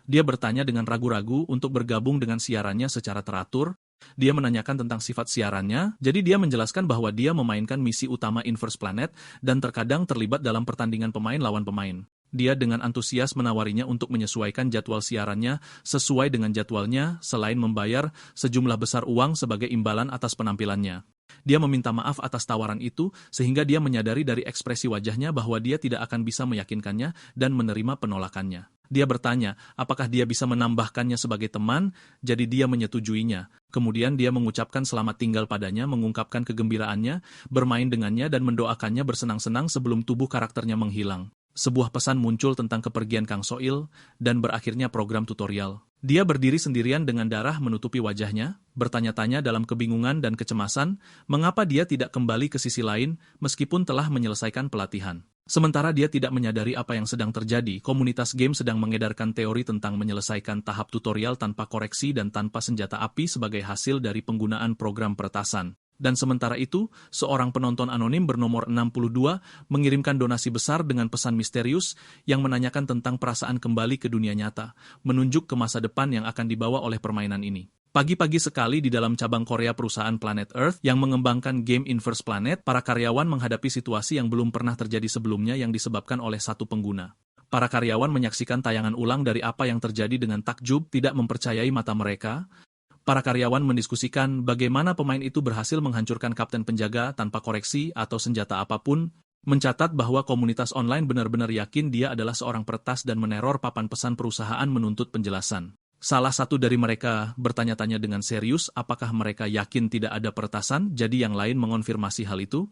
Dia bertanya dengan ragu-ragu untuk bergabung dengan siarannya secara teratur. Dia menanyakan tentang sifat siarannya, jadi dia menjelaskan bahwa dia memainkan misi utama Inverse Planet dan terkadang terlibat dalam pertandingan pemain lawan pemain. Dia dengan antusias menawarinya untuk menyesuaikan jadwal siarannya sesuai dengan jadwalnya selain membayar sejumlah besar uang sebagai imbalan atas penampilannya. Dia meminta maaf atas tawaran itu sehingga dia menyadari dari ekspresi wajahnya bahwa dia tidak akan bisa meyakinkannya dan menerima penolakannya. Dia bertanya apakah dia bisa menambahkannya sebagai teman, jadi dia menyetujuinya. Kemudian dia mengucapkan selamat tinggal padanya, mengungkapkan kegembiraannya, bermain dengannya dan mendoakannya bersenang-senang sebelum tubuh karakternya menghilang. Sebuah pesan muncul tentang kepergian Kang Soil, dan berakhirnya program tutorial. Dia berdiri sendirian dengan darah menutupi wajahnya, bertanya-tanya dalam kebingungan dan kecemasan, mengapa dia tidak kembali ke sisi lain meskipun telah menyelesaikan pelatihan. Sementara dia tidak menyadari apa yang sedang terjadi, komunitas game sedang mengedarkan teori tentang menyelesaikan tahap tutorial tanpa koreksi dan tanpa senjata api sebagai hasil dari penggunaan program peretasan. Dan sementara itu, seorang penonton anonim bernomor 62 mengirimkan donasi besar dengan pesan misterius yang menanyakan tentang perasaan kembali ke dunia nyata, menunjuk ke masa depan yang akan dibawa oleh permainan ini. Pagi-pagi sekali di dalam cabang Korea perusahaan Planet Earth yang mengembangkan game Inverse Planet, para karyawan menghadapi situasi yang belum pernah terjadi sebelumnya yang disebabkan oleh satu pengguna. Para karyawan menyaksikan tayangan ulang dari apa yang terjadi dengan takjub, tidak mempercayai mata mereka. Para karyawan mendiskusikan bagaimana pemain itu berhasil menghancurkan kapten penjaga tanpa koreksi atau senjata apapun, mencatat bahwa komunitas online benar-benar yakin dia adalah seorang peretas dan meneror papan pesan perusahaan menuntut penjelasan. Salah satu dari mereka bertanya-tanya dengan serius apakah mereka yakin tidak ada peretasan, jadi yang lain mengonfirmasi hal itu.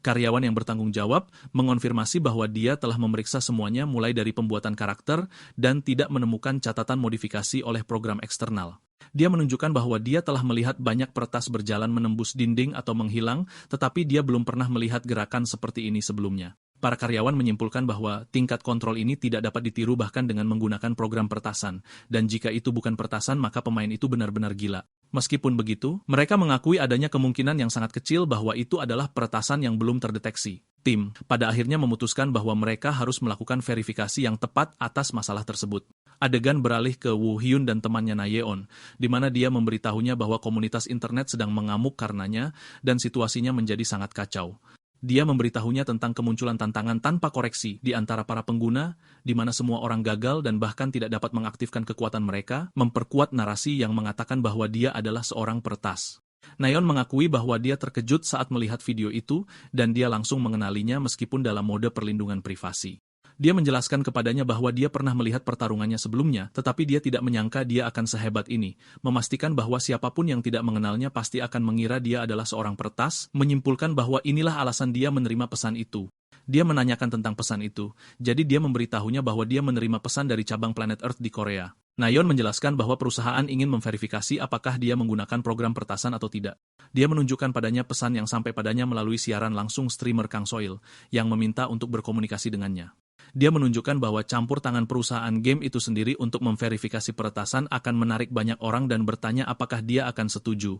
Karyawan yang bertanggung jawab mengonfirmasi bahwa dia telah memeriksa semuanya mulai dari pembuatan karakter dan tidak menemukan catatan modifikasi oleh program eksternal. Dia menunjukkan bahwa dia telah melihat banyak peretas berjalan menembus dinding atau menghilang, tetapi dia belum pernah melihat gerakan seperti ini sebelumnya. Para karyawan menyimpulkan bahwa tingkat kontrol ini tidak dapat ditiru bahkan dengan menggunakan program peretasan, dan jika itu bukan peretasan maka pemain itu benar-benar gila. Meskipun begitu, mereka mengakui adanya kemungkinan yang sangat kecil bahwa itu adalah peretasan yang belum terdeteksi. Tim, pada akhirnya memutuskan bahwa mereka harus melakukan verifikasi yang tepat atas masalah tersebut. Adegan beralih ke Woo Hyun dan temannya Na Yeon, di mana dia memberitahunya bahwa komunitas internet sedang mengamuk karenanya dan situasinya menjadi sangat kacau. Dia memberitahunya tentang kemunculan tantangan tanpa koreksi di antara para pengguna, di mana semua orang gagal dan bahkan tidak dapat mengaktifkan kekuatan mereka, memperkuat narasi yang mengatakan bahwa dia adalah seorang peretas. Nayeon mengakui bahwa dia terkejut saat melihat video itu, dan dia langsung mengenalinya meskipun dalam mode perlindungan privasi. Dia menjelaskan kepadanya bahwa dia pernah melihat pertarungannya sebelumnya, tetapi dia tidak menyangka dia akan sehebat ini, memastikan bahwa siapapun yang tidak mengenalnya pasti akan mengira dia adalah seorang peretas, menyimpulkan bahwa inilah alasan dia menerima pesan itu. Dia menanyakan tentang pesan itu, jadi dia memberitahunya bahwa dia menerima pesan dari cabang Planet Earth di Korea. Nayeon menjelaskan bahwa perusahaan ingin memverifikasi apakah dia menggunakan program peretasan atau tidak. Dia menunjukkan padanya pesan yang sampai padanya melalui siaran langsung streamer Kang Soil, yang meminta untuk berkomunikasi dengannya. Dia menunjukkan bahwa campur tangan perusahaan game itu sendiri untuk memverifikasi peretasan akan menarik banyak orang dan bertanya apakah dia akan setuju.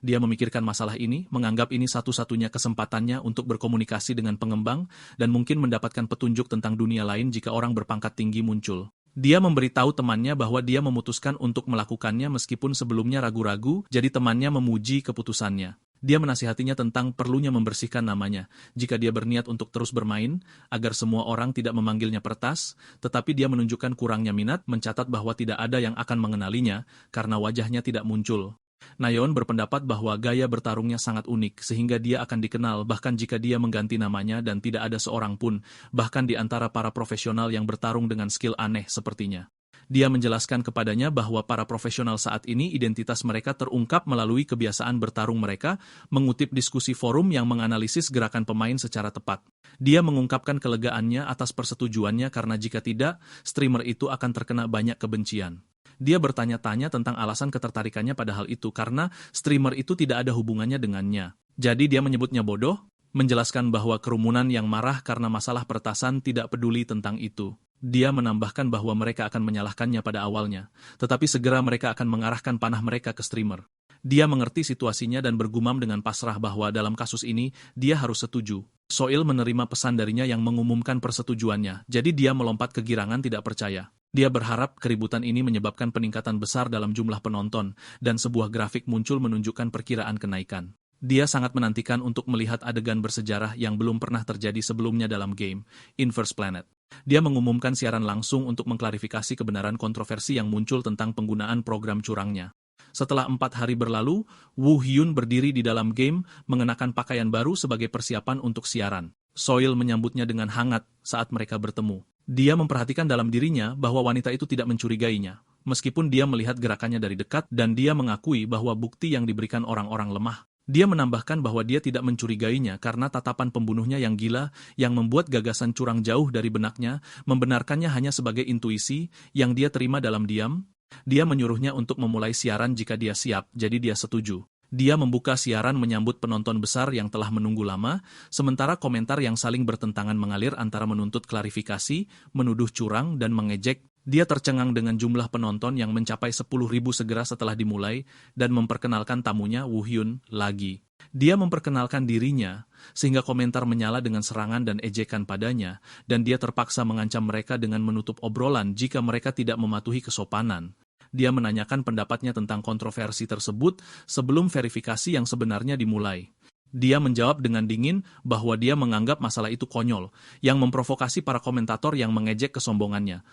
Dia memikirkan masalah ini, menganggap ini satu-satunya kesempatannya untuk berkomunikasi dengan pengembang dan mungkin mendapatkan petunjuk tentang dunia lain jika orang berpangkat tinggi muncul. Dia memberitahu temannya bahwa dia memutuskan untuk melakukannya meskipun sebelumnya ragu-ragu, jadi temannya memuji keputusannya. Dia menasihatinya tentang perlunya membersihkan namanya jika dia berniat untuk terus bermain, agar semua orang tidak memanggilnya peretas, tetapi dia menunjukkan kurangnya minat, mencatat bahwa tidak ada yang akan mengenalinya karena wajahnya tidak muncul. Nayeon berpendapat bahwa gaya bertarungnya sangat unik sehingga dia akan dikenal bahkan jika dia mengganti namanya dan tidak ada seorang pun, bahkan di antara para profesional yang bertarung dengan skill aneh sepertinya. Dia menjelaskan kepadanya bahwa para profesional saat ini identitas mereka terungkap melalui kebiasaan bertarung mereka, mengutip diskusi forum yang menganalisis gerakan pemain secara tepat. Dia mengungkapkan kelegaannya atas persetujuannya karena jika tidak, streamer itu akan terkena banyak kebencian. Dia bertanya-tanya tentang alasan ketertarikannya pada hal itu karena streamer itu tidak ada hubungannya dengannya. Jadi dia menyebutnya bodoh, menjelaskan bahwa kerumunan yang marah karena masalah peretasan tidak peduli tentang itu. Dia menambahkan bahwa mereka akan menyalahkannya pada awalnya, tetapi segera mereka akan mengarahkan panah mereka ke streamer. Dia mengerti situasinya dan bergumam dengan pasrah bahwa dalam kasus ini, dia harus setuju. Soil menerima pesan darinya yang mengumumkan persetujuannya, jadi dia melompat kegirangan tidak percaya. Dia berharap keributan ini menyebabkan peningkatan besar dalam jumlah penonton, dan sebuah grafik muncul menunjukkan perkiraan kenaikan. Dia sangat menantikan untuk melihat adegan bersejarah yang belum pernah terjadi sebelumnya dalam game, Inverse Planet. Dia mengumumkan siaran langsung untuk mengklarifikasi kebenaran kontroversi yang muncul tentang penggunaan program curangnya. Setelah 4 hari berlalu, Woo Hyun berdiri di dalam game mengenakan pakaian baru sebagai persiapan untuk siaran. Soil menyambutnya dengan hangat saat mereka bertemu. Dia memperhatikan dalam dirinya bahwa wanita itu tidak mencurigainya, meskipun dia melihat gerakannya dari dekat dan dia mengakui bahwa bukti yang diberikan orang-orang lemah. Dia menambahkan bahwa dia tidak mencurigainya karena tatapan pembunuhnya yang gila yang membuat gagasan curang jauh dari benaknya, membenarkannya hanya sebagai intuisi yang dia terima dalam diam. Dia menyuruhnya untuk memulai siaran jika dia siap, jadi dia setuju. Dia membuka siaran menyambut penonton besar yang telah menunggu lama, sementara komentar yang saling bertentangan mengalir antara menuntut klarifikasi, menuduh curang, dan mengejek. Dia tercengang dengan jumlah penonton yang mencapai 10.000 segera setelah dimulai dan memperkenalkan tamunya Woo Hyun lagi. Dia memperkenalkan dirinya, sehingga komentar menyala dengan serangan dan ejekan padanya, dan dia terpaksa mengancam mereka dengan menutup obrolan jika mereka tidak mematuhi kesopanan. Dia menanyakan pendapatnya tentang kontroversi tersebut sebelum verifikasi yang sebenarnya dimulai. Dia menjawab dengan dingin bahwa dia menganggap masalah itu konyol, yang memprovokasi para komentator yang mengejek kesombongannya.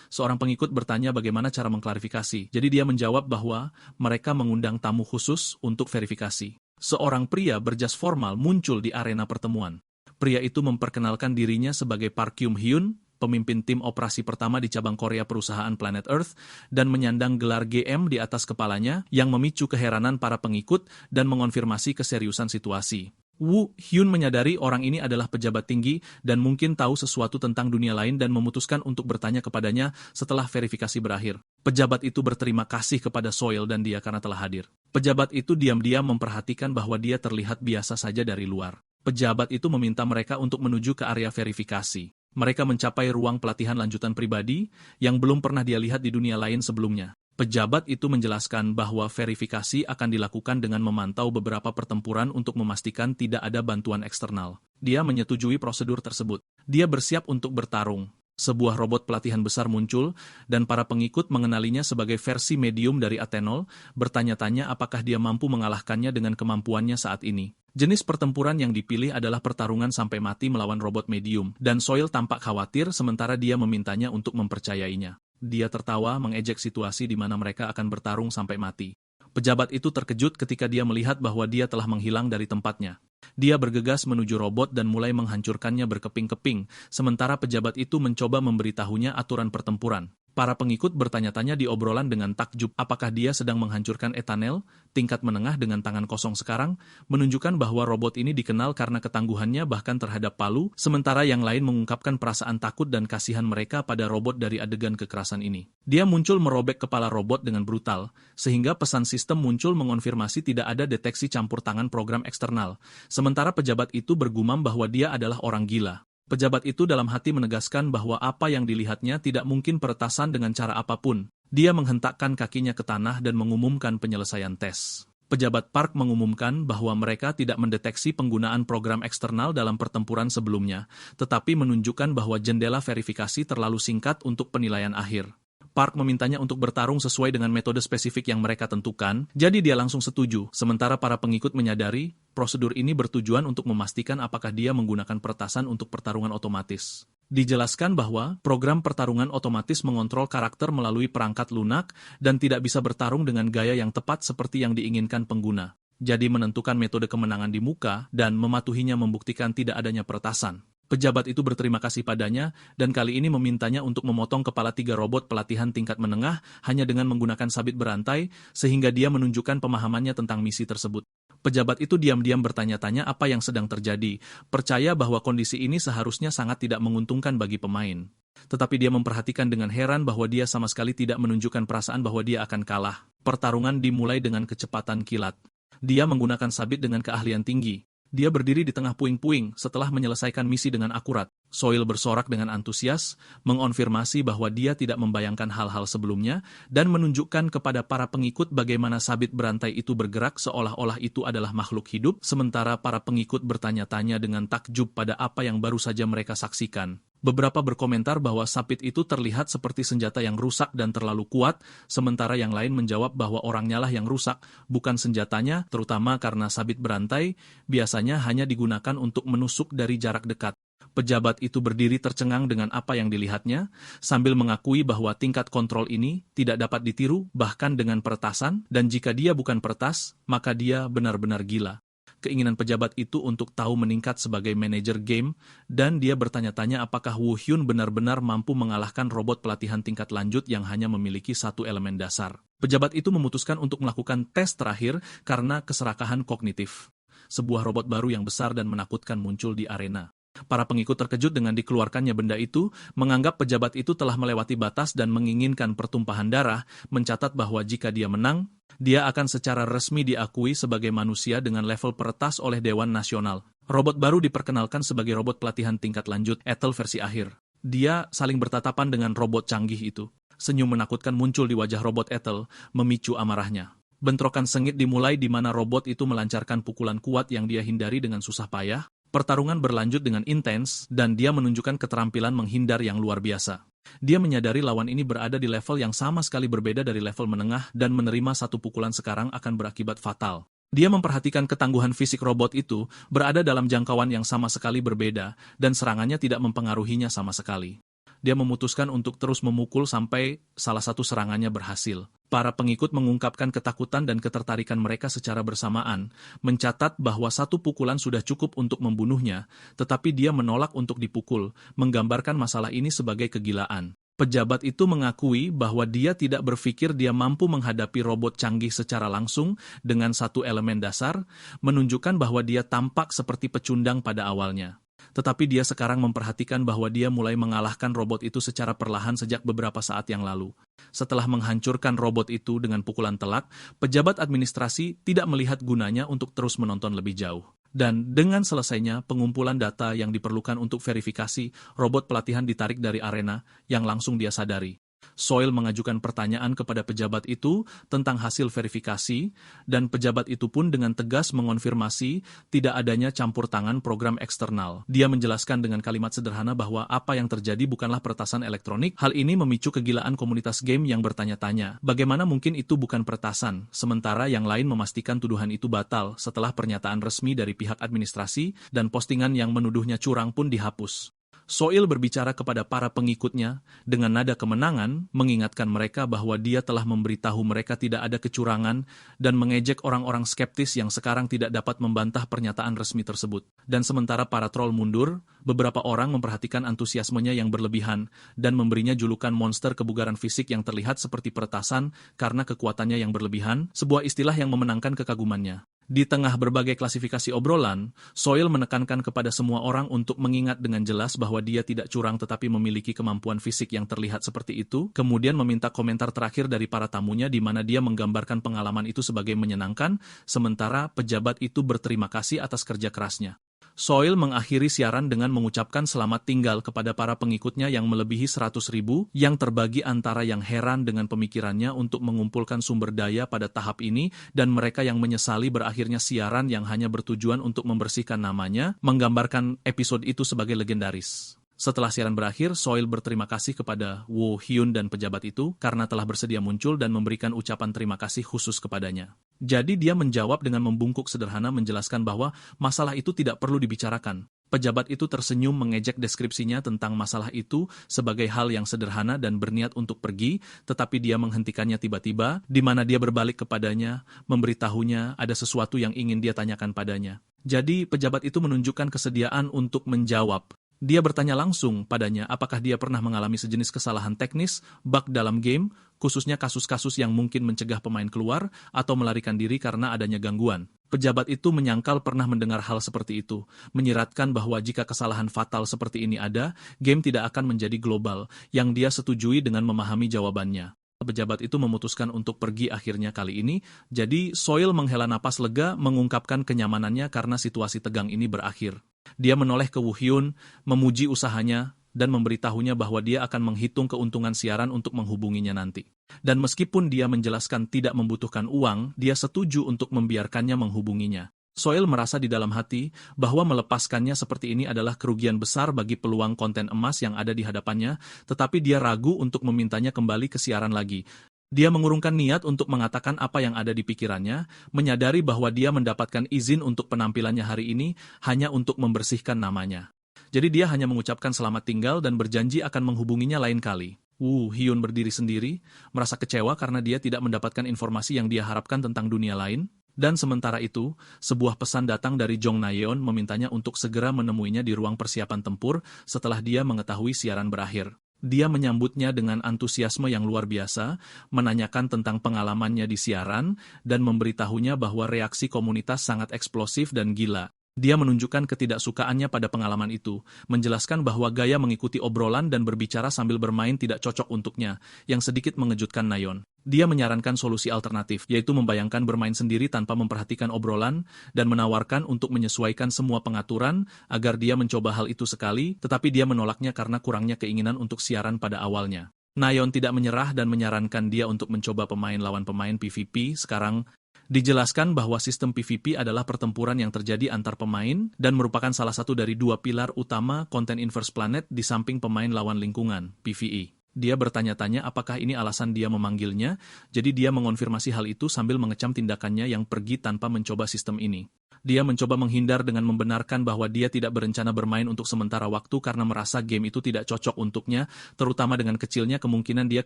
Seorang pengikut bertanya bagaimana cara mengklarifikasi, jadi dia menjawab bahwa mereka mengundang tamu khusus untuk verifikasi. Seorang pria berjas formal muncul di arena pertemuan. Pria itu memperkenalkan dirinya sebagai Park Kyum Hyun, pemimpin tim operasi pertama di cabang Korea perusahaan Planet Earth, dan menyandang gelar GM di atas kepalanya yang memicu keheranan para pengikut dan mengonfirmasi keseriusan situasi. Woo Hyun menyadari orang ini adalah pejabat tinggi dan mungkin tahu sesuatu tentang dunia lain dan memutuskan untuk bertanya kepadanya setelah verifikasi berakhir. Pejabat itu berterima kasih kepada Soil dan dia karena telah hadir. Pejabat itu diam-diam memperhatikan bahwa dia terlihat biasa saja dari luar. Pejabat itu meminta mereka untuk menuju ke area verifikasi. Mereka mencapai ruang pelatihan lanjutan pribadi yang belum pernah dia lihat di dunia lain sebelumnya. Pejabat itu menjelaskan bahwa verifikasi akan dilakukan dengan memantau beberapa pertempuran untuk memastikan tidak ada bantuan eksternal. Dia menyetujui prosedur tersebut. Dia bersiap untuk bertarung. Sebuah robot pelatihan besar muncul, dan para pengikut mengenalinya sebagai versi medium dari Athenol, bertanya-tanya apakah dia mampu mengalahkannya dengan kemampuannya saat ini. Jenis pertempuran yang dipilih adalah pertarungan sampai mati melawan robot medium, dan Soil tampak khawatir sementara dia memintanya untuk mempercayainya. Dia tertawa mengejek situasi di mana mereka akan bertarung sampai mati. Pejabat itu terkejut ketika dia melihat bahwa dia telah menghilang dari tempatnya. Dia bergegas menuju robot dan mulai menghancurkannya berkeping-keping, sementara pejabat itu mencoba memberitahunya aturan pertempuran. Para pengikut bertanya-tanya di obrolan dengan takjub apakah dia sedang menghancurkan Ethanel, tingkat menengah dengan tangan kosong sekarang, menunjukkan bahwa robot ini dikenal karena ketangguhannya bahkan terhadap palu, sementara yang lain mengungkapkan perasaan takut dan kasihan mereka pada robot dari adegan kekerasan ini. Dia muncul merobek kepala robot dengan brutal, sehingga pesan sistem muncul mengonfirmasi tidak ada deteksi campur tangan program eksternal, sementara pejabat itu bergumam bahwa dia adalah orang gila. Pejabat itu dalam hati menegaskan bahwa apa yang dilihatnya tidak mungkin peretasan dengan cara apapun. Dia menghentakkan kakinya ke tanah dan mengumumkan penyelesaian tes. Pejabat Park mengumumkan bahwa mereka tidak mendeteksi penggunaan program eksternal dalam pertempuran sebelumnya, tetapi menunjukkan bahwa jendela verifikasi terlalu singkat untuk penilaian akhir. Park memintanya untuk bertarung sesuai dengan metode spesifik yang mereka tentukan, jadi dia langsung setuju, sementara para pengikut menyadari prosedur ini bertujuan untuk memastikan apakah dia menggunakan peretasan untuk pertarungan otomatis. Dijelaskan bahwa program pertarungan otomatis mengontrol karakter melalui perangkat lunak dan tidak bisa bertarung dengan gaya yang tepat seperti yang diinginkan pengguna. Jadi menentukan metode kemenangan di muka dan mematuhinya membuktikan tidak adanya peretasan. Pejabat itu berterima kasih padanya dan kali ini memintanya untuk memotong kepala 3 robot pelatihan tingkat menengah hanya dengan menggunakan sabit berantai sehingga dia menunjukkan pemahamannya tentang misi tersebut. Pejabat itu diam-diam bertanya-tanya apa yang sedang terjadi, percaya bahwa kondisi ini seharusnya sangat tidak menguntungkan bagi pemain. Tetapi dia memperhatikan dengan heran bahwa dia sama sekali tidak menunjukkan perasaan bahwa dia akan kalah. Pertarungan dimulai dengan kecepatan kilat. Dia menggunakan sabit dengan keahlian tinggi. Dia berdiri di tengah puing-puing setelah menyelesaikan misi dengan akurat. Soil bersorak dengan antusias, mengonfirmasi bahwa dia tidak membayangkan hal-hal sebelumnya, dan menunjukkan kepada para pengikut bagaimana sabit berantai itu bergerak seolah-olah itu adalah makhluk hidup, sementara para pengikut bertanya-tanya dengan takjub pada apa yang baru saja mereka saksikan. Beberapa berkomentar bahwa sabit itu terlihat seperti senjata yang rusak dan terlalu kuat, sementara yang lain menjawab bahwa orangnya lah yang rusak, bukan senjatanya, terutama karena sabit berantai biasanya hanya digunakan untuk menusuk dari jarak dekat. Pejabat itu berdiri tercengang dengan apa yang dilihatnya, sambil mengakui bahwa tingkat kontrol ini tidak dapat ditiru bahkan dengan peretasan, dan jika dia bukan peretas, maka dia benar-benar gila. Keinginan pejabat itu untuk tahu meningkat sebagai manajer game, dan dia bertanya-tanya apakah Woo Hyun benar-benar mampu mengalahkan robot pelatihan tingkat lanjut yang hanya memiliki satu elemen dasar. Pejabat itu memutuskan untuk melakukan tes terakhir karena keserakahan kognitif. Sebuah robot baru yang besar dan menakutkan muncul di arena. Para pengikut terkejut dengan dikeluarkannya benda itu, menganggap pejabat itu telah melewati batas dan menginginkan pertumpahan darah, mencatat bahwa jika dia menang, dia akan secara resmi diakui sebagai manusia dengan level peretas oleh Dewan Nasional. Robot baru diperkenalkan sebagai robot pelatihan tingkat lanjut, Ethel versi akhir. Dia saling bertatapan dengan robot canggih itu. Senyum menakutkan muncul di wajah robot Ethel, memicu amarahnya. Bentrokan sengit dimulai di mana robot itu melancarkan pukulan kuat yang dia hindari dengan susah payah. Pertarungan berlanjut dengan intens, dan dia menunjukkan keterampilan menghindar yang luar biasa. Dia menyadari lawan ini berada di level yang sama sekali berbeda dari level menengah dan menerima satu pukulan sekarang akan berakibat fatal. Dia memperhatikan ketangguhan fisik robot itu berada dalam jangkauan yang sama sekali berbeda dan serangannya tidak mempengaruhinya sama sekali. Dia memutuskan untuk terus memukul sampai salah satu serangannya berhasil. Para pengikut mengungkapkan ketakutan dan ketertarikan mereka secara bersamaan, mencatat bahwa satu pukulan sudah cukup untuk membunuhnya, tetapi dia menolak untuk dipukul, menggambarkan masalah ini sebagai kegilaan. Pejabat itu mengakui bahwa dia tidak berpikir dia mampu menghadapi robot canggih secara langsung dengan satu elemen dasar, menunjukkan bahwa dia tampak seperti pecundang pada awalnya. Tetapi dia sekarang memperhatikan bahwa dia mulai mengalahkan robot itu secara perlahan sejak beberapa saat yang lalu. Setelah menghancurkan robot itu dengan pukulan telak, pejabat administrasi tidak melihat gunanya untuk terus menonton lebih jauh. Dan dengan selesainya pengumpulan data yang diperlukan untuk verifikasi, robot pelatihan ditarik dari arena yang langsung dia sadari. Soil mengajukan pertanyaan kepada pejabat itu tentang hasil verifikasi, dan pejabat itu pun dengan tegas mengonfirmasi tidak adanya campur tangan program eksternal. Dia menjelaskan dengan kalimat sederhana bahwa apa yang terjadi bukanlah peretasan elektronik. Hal ini memicu kegilaan komunitas game yang bertanya-tanya, bagaimana mungkin itu bukan peretasan, sementara yang lain memastikan tuduhan itu batal setelah pernyataan resmi dari pihak administrasi dan postingan yang menuduhnya curang pun dihapus. Soil berbicara kepada para pengikutnya dengan nada kemenangan, mengingatkan mereka bahwa dia telah memberitahu mereka tidak ada kecurangan dan mengejek orang-orang skeptis yang sekarang tidak dapat membantah pernyataan resmi tersebut. Dan sementara para troll mundur, beberapa orang memperhatikan antusiasmenya yang berlebihan dan memberinya julukan monster kebugaran fisik yang terlihat seperti peretasan karena kekuatannya yang berlebihan, sebuah istilah yang memenangkan kekagumannya. Di tengah berbagai klasifikasi obrolan, Soil menekankan kepada semua orang untuk mengingat dengan jelas bahwa dia tidak curang tetapi memiliki kemampuan fisik yang terlihat seperti itu, kemudian meminta komentar terakhir dari para tamunya di mana dia menggambarkan pengalaman itu sebagai menyenangkan, sementara pejabat itu berterima kasih atas kerja kerasnya. Soil mengakhiri siaran dengan mengucapkan selamat tinggal kepada para pengikutnya yang melebihi 100.000, yang terbagi antara yang heran dengan pemikirannya untuk mengumpulkan sumber daya pada tahap ini dan mereka yang menyesali berakhirnya siaran yang hanya bertujuan untuk membersihkan namanya, menggambarkan episode itu sebagai legendaris. Setelah siaran berakhir, Soil berterima kasih kepada Woo Hyun dan pejabat itu karena telah bersedia muncul dan memberikan ucapan terima kasih khusus kepadanya. Jadi dia menjawab dengan membungkuk sederhana menjelaskan bahwa masalah itu tidak perlu dibicarakan. Pejabat itu tersenyum mengejek deskripsinya tentang masalah itu sebagai hal yang sederhana dan berniat untuk pergi, tetapi dia menghentikannya tiba-tiba, di mana dia berbalik kepadanya, memberitahunya ada sesuatu yang ingin dia tanyakan padanya. Jadi, pejabat itu menunjukkan kesediaan untuk menjawab. Dia bertanya langsung padanya apakah dia pernah mengalami sejenis kesalahan teknis, bug dalam game, khususnya kasus-kasus yang mungkin mencegah pemain keluar atau melarikan diri karena adanya gangguan. Pejabat itu menyangkal pernah mendengar hal seperti itu, menyiratkan bahwa jika kesalahan fatal seperti ini ada, game tidak akan menjadi global, yang dia setujui dengan memahami jawabannya. Pejabat itu memutuskan untuk pergi akhirnya kali ini, jadi Soil menghela napas lega mengungkapkan kenyamanannya karena situasi tegang ini berakhir. Dia menoleh ke Woo Hyun, memuji usahanya, dan memberitahunya bahwa dia akan menghitung keuntungan siaran untuk menghubunginya nanti. Dan meskipun dia menjelaskan tidak membutuhkan uang, dia setuju untuk membiarkannya menghubunginya. Soil merasa di dalam hati bahwa melepaskannya seperti ini adalah kerugian besar bagi peluang konten emas yang ada di hadapannya, tetapi dia ragu untuk memintanya kembali ke siaran lagi. Dia mengurungkan niat untuk mengatakan apa yang ada di pikirannya, menyadari bahwa dia mendapatkan izin untuk penampilannya hari ini hanya untuk membersihkan namanya. Jadi dia hanya mengucapkan selamat tinggal dan berjanji akan menghubunginya lain kali. Woo Hyun berdiri sendiri, merasa kecewa karena dia tidak mendapatkan informasi yang dia harapkan tentang dunia lain. Dan sementara itu, sebuah pesan datang dari Jong Na-yeon memintanya untuk segera menemuinya di ruang persiapan tempur setelah dia mengetahui siaran berakhir. Dia menyambutnya dengan antusiasme yang luar biasa, menanyakan tentang pengalamannya di siaran, dan memberitahunya bahwa reaksi komunitas sangat eksplosif dan gila. Dia menunjukkan ketidaksukaannya pada pengalaman itu, menjelaskan bahwa gaya mengikuti obrolan dan berbicara sambil bermain tidak cocok untuknya, yang sedikit mengejutkan Nayeon. Dia menyarankan solusi alternatif, yaitu membayangkan bermain sendiri tanpa memperhatikan obrolan, dan menawarkan untuk menyesuaikan semua pengaturan agar dia mencoba hal itu sekali, tetapi dia menolaknya karena kurangnya keinginan untuk siaran pada awalnya. Nayeon tidak menyerah dan menyarankan dia untuk mencoba pemain lawan pemain PvP sekarang. Dijelaskan bahwa sistem PvP adalah pertempuran yang terjadi antar pemain dan merupakan salah satu dari dua pilar utama konten Inverse Planet di samping pemain lawan lingkungan, PvE. Dia bertanya-tanya apakah ini alasan dia memanggilnya, jadi dia mengonfirmasi hal itu sambil mengecam tindakannya yang pergi tanpa mencoba sistem ini. Dia mencoba menghindar dengan membenarkan bahwa dia tidak berencana bermain untuk sementara waktu karena merasa game itu tidak cocok untuknya, terutama dengan kecilnya kemungkinan dia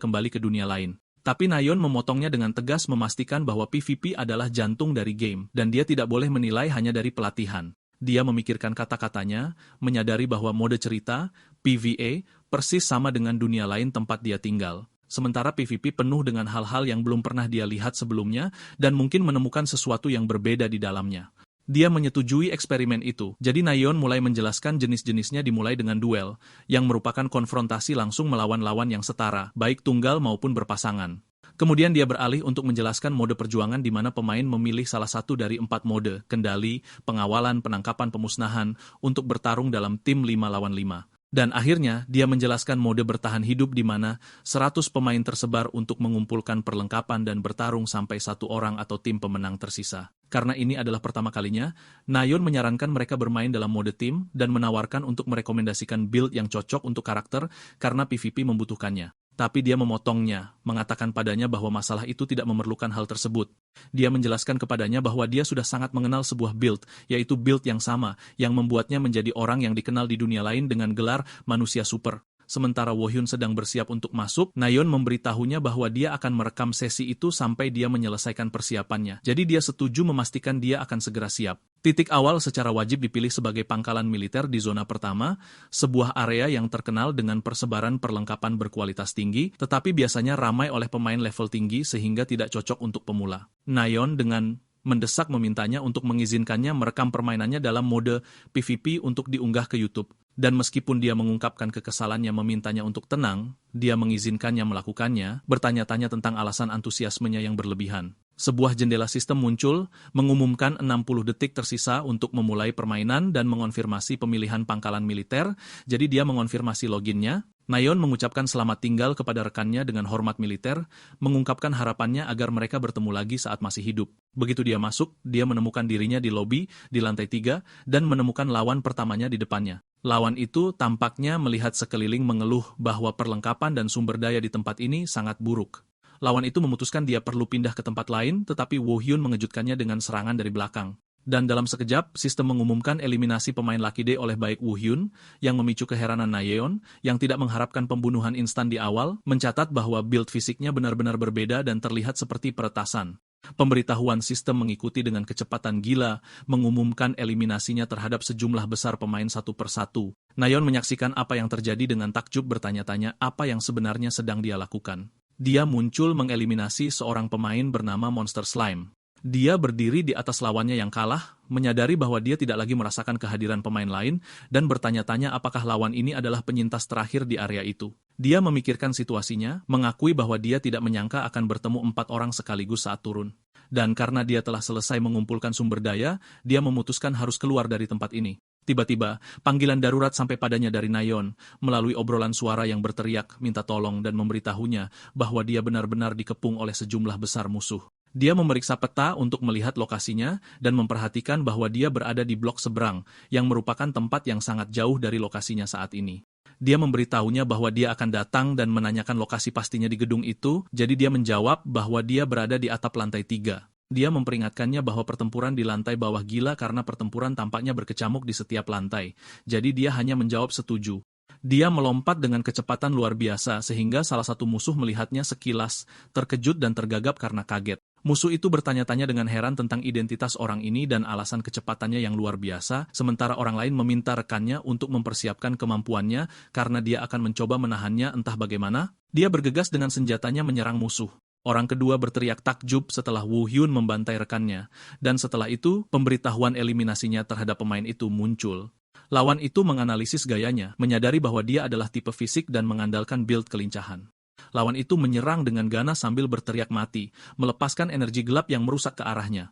kembali ke dunia lain. Tapi Nayeon memotongnya dengan tegas memastikan bahwa PvP adalah jantung dari game, dan dia tidak boleh menilai hanya dari pelatihan. Dia memikirkan kata-katanya, menyadari bahwa mode cerita, PvE, persis sama dengan dunia lain tempat dia tinggal. Sementara PvP penuh dengan hal-hal yang belum pernah dia lihat sebelumnya, dan mungkin menemukan sesuatu yang berbeda di dalamnya. Dia menyetujui eksperimen itu, jadi Nayeon mulai menjelaskan jenis-jenisnya dimulai dengan duel, yang merupakan konfrontasi langsung melawan lawan yang setara, baik tunggal maupun berpasangan. Kemudian dia beralih untuk menjelaskan mode perjuangan di mana pemain memilih salah satu dari 4 mode, kendali, pengawalan, penangkapan, pemusnahan, untuk bertarung dalam tim 5 lawan 5. Dan akhirnya, dia menjelaskan mode bertahan hidup di mana 100 pemain tersebar untuk mengumpulkan perlengkapan dan bertarung sampai 1 orang atau tim pemenang tersisa. Karena ini adalah pertama kalinya, Nayeon menyarankan mereka bermain dalam mode tim dan menawarkan untuk merekomendasikan build yang cocok untuk karakter karena PvP membutuhkannya. Tapi dia memotongnya, mengatakan padanya bahwa masalah itu tidak memerlukan hal tersebut. Dia menjelaskan kepadanya bahwa dia sudah sangat mengenal sebuah build, yaitu build yang sama, yang membuatnya menjadi orang yang dikenal di dunia lain dengan gelar manusia super. Sementara Woo Hyun sedang bersiap untuk masuk, Nayeon memberitahunya bahwa dia akan merekam sesi itu sampai dia menyelesaikan persiapannya. Jadi dia setuju memastikan dia akan segera siap. Titik awal secara wajib dipilih sebagai pangkalan militer di zona pertama, sebuah area yang terkenal dengan persebaran perlengkapan berkualitas tinggi, tetapi biasanya ramai oleh pemain level tinggi sehingga tidak cocok untuk pemula. Nayeon dengan mendesak memintanya untuk mengizinkannya merekam permainannya dalam mode PvP untuk diunggah ke YouTube. Dan meskipun dia mengungkapkan kekesalannya memintanya untuk tenang, dia mengizinkannya melakukannya, bertanya-tanya tentang alasan antusiasmenya yang berlebihan. Sebuah jendela sistem muncul, mengumumkan 60 detik tersisa untuk memulai permainan dan mengonfirmasi pemilihan pangkalan militer, jadi dia mengonfirmasi loginnya. Nayeon mengucapkan selamat tinggal kepada rekannya dengan hormat militer, mengungkapkan harapannya agar mereka bertemu lagi saat masih hidup. Begitu dia masuk, dia menemukan dirinya di lobi di lantai 3 dan menemukan lawan pertamanya di depannya. Lawan itu tampaknya melihat sekeliling mengeluh bahwa perlengkapan dan sumber daya di tempat ini sangat buruk. Lawan itu memutuskan dia perlu pindah ke tempat lain, tetapi Woo Hyun mengejutkannya dengan serangan dari belakang. Dan dalam sekejap, sistem mengumumkan eliminasi pemain Lucky Day oleh baik Woo Hyun, yang memicu keheranan Nayeon, yang tidak mengharapkan pembunuhan instan di awal, mencatat bahwa build fisiknya benar-benar berbeda dan terlihat seperti peretasan. Pemberitahuan sistem mengikuti dengan kecepatan gila, mengumumkan eliminasinya terhadap sejumlah besar pemain satu persatu. Nayeon menyaksikan apa yang terjadi dengan takjub bertanya-tanya apa yang sebenarnya sedang dia lakukan. Dia muncul mengeliminasi seorang pemain bernama Monster Slime. Dia berdiri di atas lawannya yang kalah, menyadari bahwa dia tidak lagi merasakan kehadiran pemain lain, dan bertanya-tanya apakah lawan ini adalah penyintas terakhir di area itu. Dia memikirkan situasinya, mengakui bahwa dia tidak menyangka akan bertemu 4 orang sekaligus saat turun. Dan karena dia telah selesai mengumpulkan sumber daya, dia memutuskan harus keluar dari tempat ini. Tiba-tiba, panggilan darurat sampai padanya dari Nayeon, melalui obrolan suara yang berteriak, minta tolong dan memberitahunya bahwa dia benar-benar dikepung oleh sejumlah besar musuh. Dia memeriksa peta untuk melihat lokasinya dan memperhatikan bahwa dia berada di blok seberang, yang merupakan tempat yang sangat jauh dari lokasinya saat ini. Dia memberitahunya bahwa dia akan datang dan menanyakan lokasi pastinya di gedung itu, jadi dia menjawab bahwa dia berada di atap lantai 3. Dia memperingatkannya bahwa pertempuran di lantai bawah gila karena pertempuran tampaknya berkecamuk di setiap lantai, jadi dia hanya menjawab setuju. Dia melompat dengan kecepatan luar biasa sehingga salah satu musuh melihatnya sekilas, terkejut dan tergagap karena kaget. Musuh itu bertanya-tanya dengan heran tentang identitas orang ini dan alasan kecepatannya yang luar biasa, sementara orang lain meminta rekannya untuk mempersiapkan kemampuannya karena dia akan mencoba menahannya entah bagaimana. Dia bergegas dengan senjatanya menyerang musuh. Orang kedua berteriak takjub setelah Woo Hyun membantai rekannya, dan setelah itu pemberitahuan eliminasinya terhadap pemain itu muncul. Lawan itu menganalisis gayanya, menyadari bahwa dia adalah tipe fisik dan mengandalkan build kelincahan. Lawan itu menyerang dengan ganas sambil berteriak mati, melepaskan energi gelap yang merusak ke arahnya.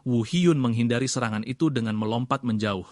Woo Hyun menghindari serangan itu dengan melompat menjauh.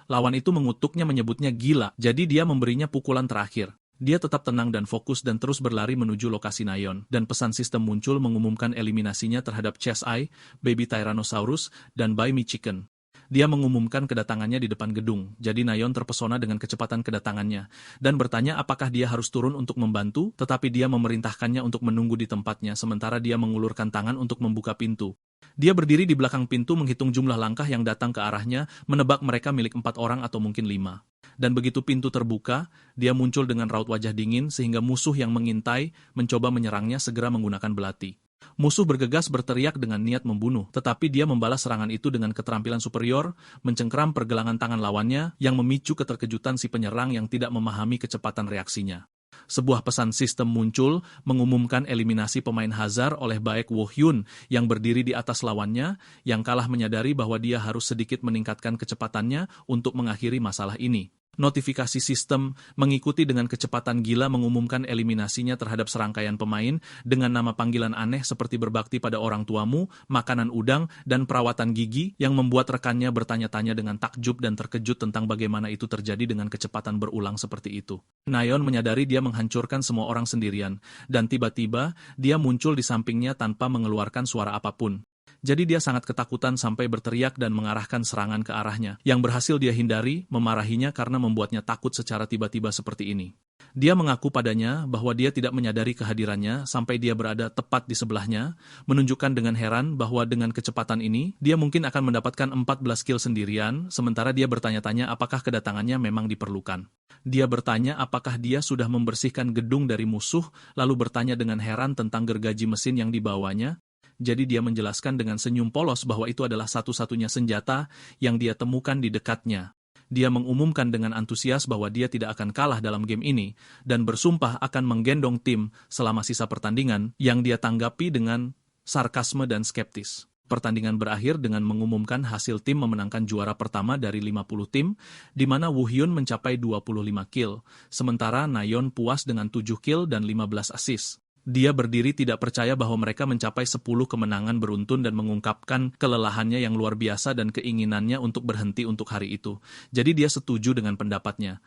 Lawan itu mengutuknya menyebutnya gila, jadi dia memberinya pukulan terakhir. Dia tetap tenang dan fokus dan terus berlari menuju lokasi Nayeon, dan pesan sistem muncul mengumumkan eliminasinya terhadap Chess-Eye, Baby Tyrannosaurus, dan Buy Me Chicken. Dia mengumumkan kedatangannya di depan gedung, jadi Nayeon terpesona dengan kecepatan kedatangannya, dan bertanya apakah dia harus turun untuk membantu, tetapi dia memerintahkannya untuk menunggu di tempatnya sementara dia mengulurkan tangan untuk membuka pintu. Dia berdiri di belakang pintu menghitung jumlah langkah yang datang ke arahnya, menebak mereka milik 4 orang atau mungkin 5. Dan begitu pintu terbuka, dia muncul dengan raut wajah dingin sehingga musuh yang mengintai mencoba menyerangnya segera menggunakan belati. Musuh bergegas berteriak dengan niat membunuh, tetapi dia membalas serangan itu dengan keterampilan superior, mencengkeram pergelangan tangan lawannya yang memicu keterkejutan si penyerang yang tidak memahami kecepatan reaksinya. Sebuah pesan sistem muncul mengumumkan eliminasi pemain Hazard oleh baik Woo Hyun yang berdiri di atas lawannya, yang kalah menyadari bahwa dia harus sedikit meningkatkan kecepatannya untuk mengakhiri masalah ini. Notifikasi sistem mengikuti dengan kecepatan gila mengumumkan eliminasinya terhadap serangkaian pemain dengan nama panggilan aneh seperti berbakti pada orang tuamu, makanan udang, dan perawatan gigi yang membuat rekannya bertanya-tanya dengan takjub dan terkejut tentang bagaimana itu terjadi dengan kecepatan berulang seperti itu. Nayeon menyadari dia menghancurkan semua orang sendirian, dan tiba-tiba dia muncul di sampingnya tanpa mengeluarkan suara apapun. Jadi dia sangat ketakutan sampai berteriak dan mengarahkan serangan ke arahnya, yang berhasil dia hindari, memarahinya karena membuatnya takut secara tiba-tiba seperti ini. Dia mengaku padanya bahwa dia tidak menyadari kehadirannya sampai dia berada tepat di sebelahnya, menunjukkan dengan heran bahwa dengan kecepatan ini, dia mungkin akan mendapatkan 14 kill sendirian, sementara dia bertanya-tanya apakah kedatangannya memang diperlukan. Dia bertanya apakah dia sudah membersihkan gedung dari musuh, lalu bertanya dengan heran tentang gergaji mesin yang dibawanya. Jadi dia menjelaskan dengan senyum polos bahwa itu adalah satu-satunya senjata yang dia temukan di dekatnya. Dia mengumumkan dengan antusias bahwa dia tidak akan kalah dalam game ini, dan bersumpah akan menggendong tim selama sisa pertandingan yang dia tanggapi dengan sarkasme dan skeptis. Pertandingan berakhir dengan mengumumkan hasil tim memenangkan juara pertama dari 50 tim, di mana Woo Hyun mencapai 25 kill, sementara Nayeon puas dengan 7 kill dan 15 assist. Dia berdiri tidak percaya bahwa mereka mencapai 10 kemenangan beruntun dan mengungkapkan kelelahannya yang luar biasa dan keinginannya untuk berhenti untuk hari itu. Jadi dia setuju dengan pendapatnya.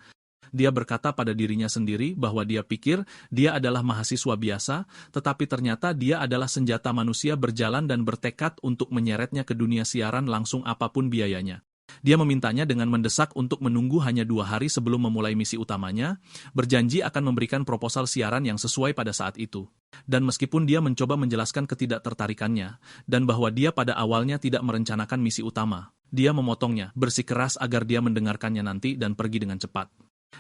Dia berkata pada dirinya sendiri bahwa dia pikir dia adalah mahasiswa biasa, tetapi ternyata dia adalah senjata manusia berjalan dan bertekad untuk menyeretnya ke dunia siaran langsung apapun biayanya. Dia memintanya dengan mendesak untuk menunggu hanya 2 hari sebelum memulai misi utamanya, berjanji akan memberikan proposal siaran yang sesuai pada saat itu. Dan meskipun dia mencoba menjelaskan ketidaktertarikannya, dan bahwa dia pada awalnya tidak merencanakan misi utama, Dia memotongnya, bersikeras agar dia mendengarkannya nanti dan pergi dengan cepat.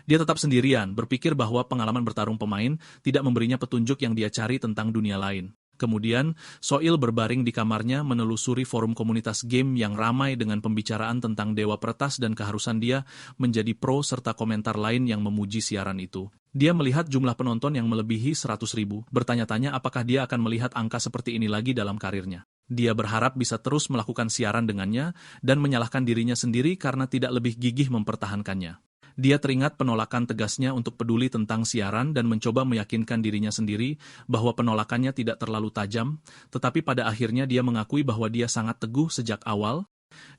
Dia tetap sendirian, berpikir bahwa pengalaman bertarung pemain tidak memberinya petunjuk yang dia cari tentang dunia lain. Kemudian, Soil berbaring di kamarnya menelusuri forum komunitas game yang ramai dengan pembicaraan tentang Dewa Peretas dan keharusan dia menjadi pro serta komentar lain yang memuji siaran itu. Dia melihat jumlah penonton yang melebihi 100.000, bertanya-tanya apakah dia akan melihat angka seperti ini lagi dalam karirnya. Dia berharap bisa terus melakukan siaran dengannya dan menyalahkan dirinya sendiri karena tidak lebih gigih mempertahankannya. Dia teringat penolakan tegasnya untuk peduli tentang siaran dan mencoba meyakinkan dirinya sendiri bahwa penolakannya tidak terlalu tajam, tetapi pada akhirnya dia mengakui bahwa dia sangat teguh sejak awal.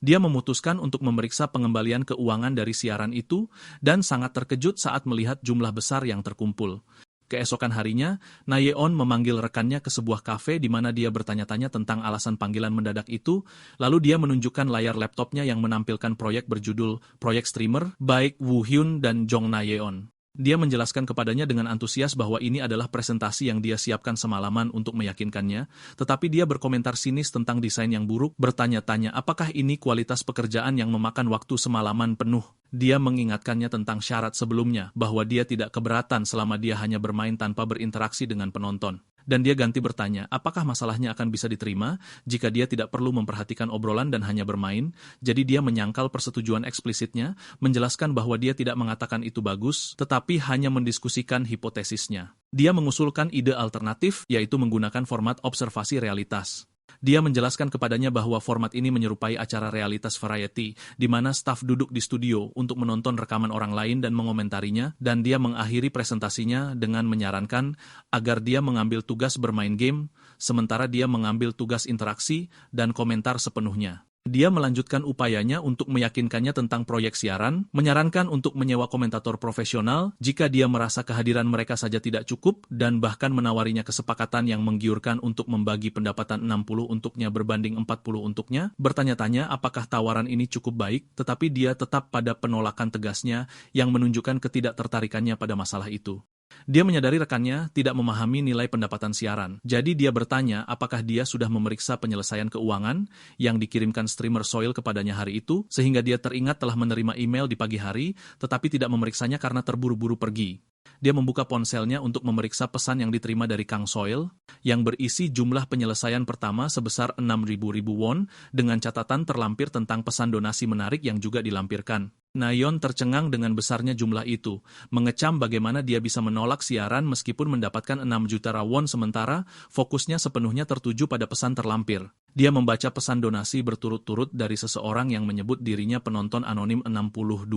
Dia memutuskan untuk memeriksa pengembalian keuangan dari siaran itu dan sangat terkejut saat melihat jumlah besar yang terkumpul. Keesokan harinya, Nayeon memanggil rekannya ke sebuah kafe di mana dia bertanya-tanya tentang alasan panggilan mendadak itu, lalu dia menunjukkan layar laptopnya yang menampilkan proyek berjudul Proyek Streamer, baik Woo Hyun dan Jong Nayeon. Dia menjelaskan kepadanya dengan antusias bahwa ini adalah presentasi yang dia siapkan semalaman untuk meyakinkannya, tetapi dia berkomentar sinis tentang desain yang buruk, bertanya-tanya apakah ini kualitas pekerjaan yang memakan waktu semalaman penuh. Dia mengingatkannya tentang syarat sebelumnya, bahwa dia tidak keberatan selama dia hanya bermain tanpa berinteraksi dengan penonton. Dan dia ganti bertanya, apakah masalahnya akan bisa diterima jika dia tidak perlu memperhatikan obrolan dan hanya bermain? Jadi dia menyangkal persetujuan eksplisitnya, menjelaskan bahwa dia tidak mengatakan itu bagus, tetapi hanya mendiskusikan hipotesisnya. Dia mengusulkan ide alternatif, yaitu menggunakan format observasi realitas. Dia menjelaskan kepadanya bahwa format ini menyerupai acara realitas variety, di mana staf duduk di studio untuk menonton rekaman orang lain dan mengomentarinya, dan dia mengakhiri presentasinya dengan menyarankan agar dia mengambil tugas bermain game, sementara dia mengambil tugas interaksi dan komentar sepenuhnya. Dia melanjutkan upayanya untuk meyakinkannya tentang proyek siaran, menyarankan untuk menyewa komentator profesional jika dia merasa kehadiran mereka saja tidak cukup, dan bahkan menawarinya kesepakatan yang menggiurkan untuk membagi pendapatan 60 untuknya berbanding 40 untuknya, bertanya-tanya apakah tawaran ini cukup baik, tetapi dia tetap pada penolakan tegasnya yang menunjukkan ketidaktertarikannya pada masalah itu. Dia menyadari rekannya tidak memahami nilai pendapatan siaran, jadi dia bertanya apakah dia sudah memeriksa penyelesaian keuangan yang dikirimkan streamer Soil kepadanya hari itu, sehingga dia teringat telah menerima email di pagi hari, tetapi tidak memeriksanya karena terburu-buru pergi. Dia membuka ponselnya untuk memeriksa pesan yang diterima dari Kang Soil, yang berisi jumlah penyelesaian pertama sebesar 6.000 won, dengan catatan terlampir tentang pesan donasi menarik yang juga dilampirkan. Nayeon tercengang dengan besarnya jumlah itu, mengecam bagaimana dia bisa menolak siaran meskipun mendapatkan 6 juta won sementara fokusnya sepenuhnya tertuju pada pesan terlampir. Dia membaca pesan donasi berturut-turut dari seseorang yang menyebut dirinya penonton anonim 62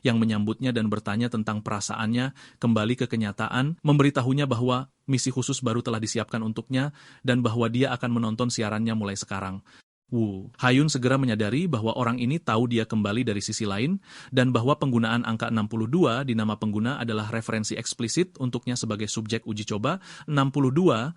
yang menyambutnya dan bertanya tentang perasaannya kembali ke kenyataan, memberitahunya bahwa misi khusus baru telah disiapkan untuknya dan bahwa dia akan menonton siarannya mulai sekarang. Woo Hyun segera menyadari bahwa orang ini tahu dia kembali dari sisi lain dan bahwa penggunaan angka 62 di nama pengguna adalah referensi eksplisit untuknya sebagai subjek uji coba. 62,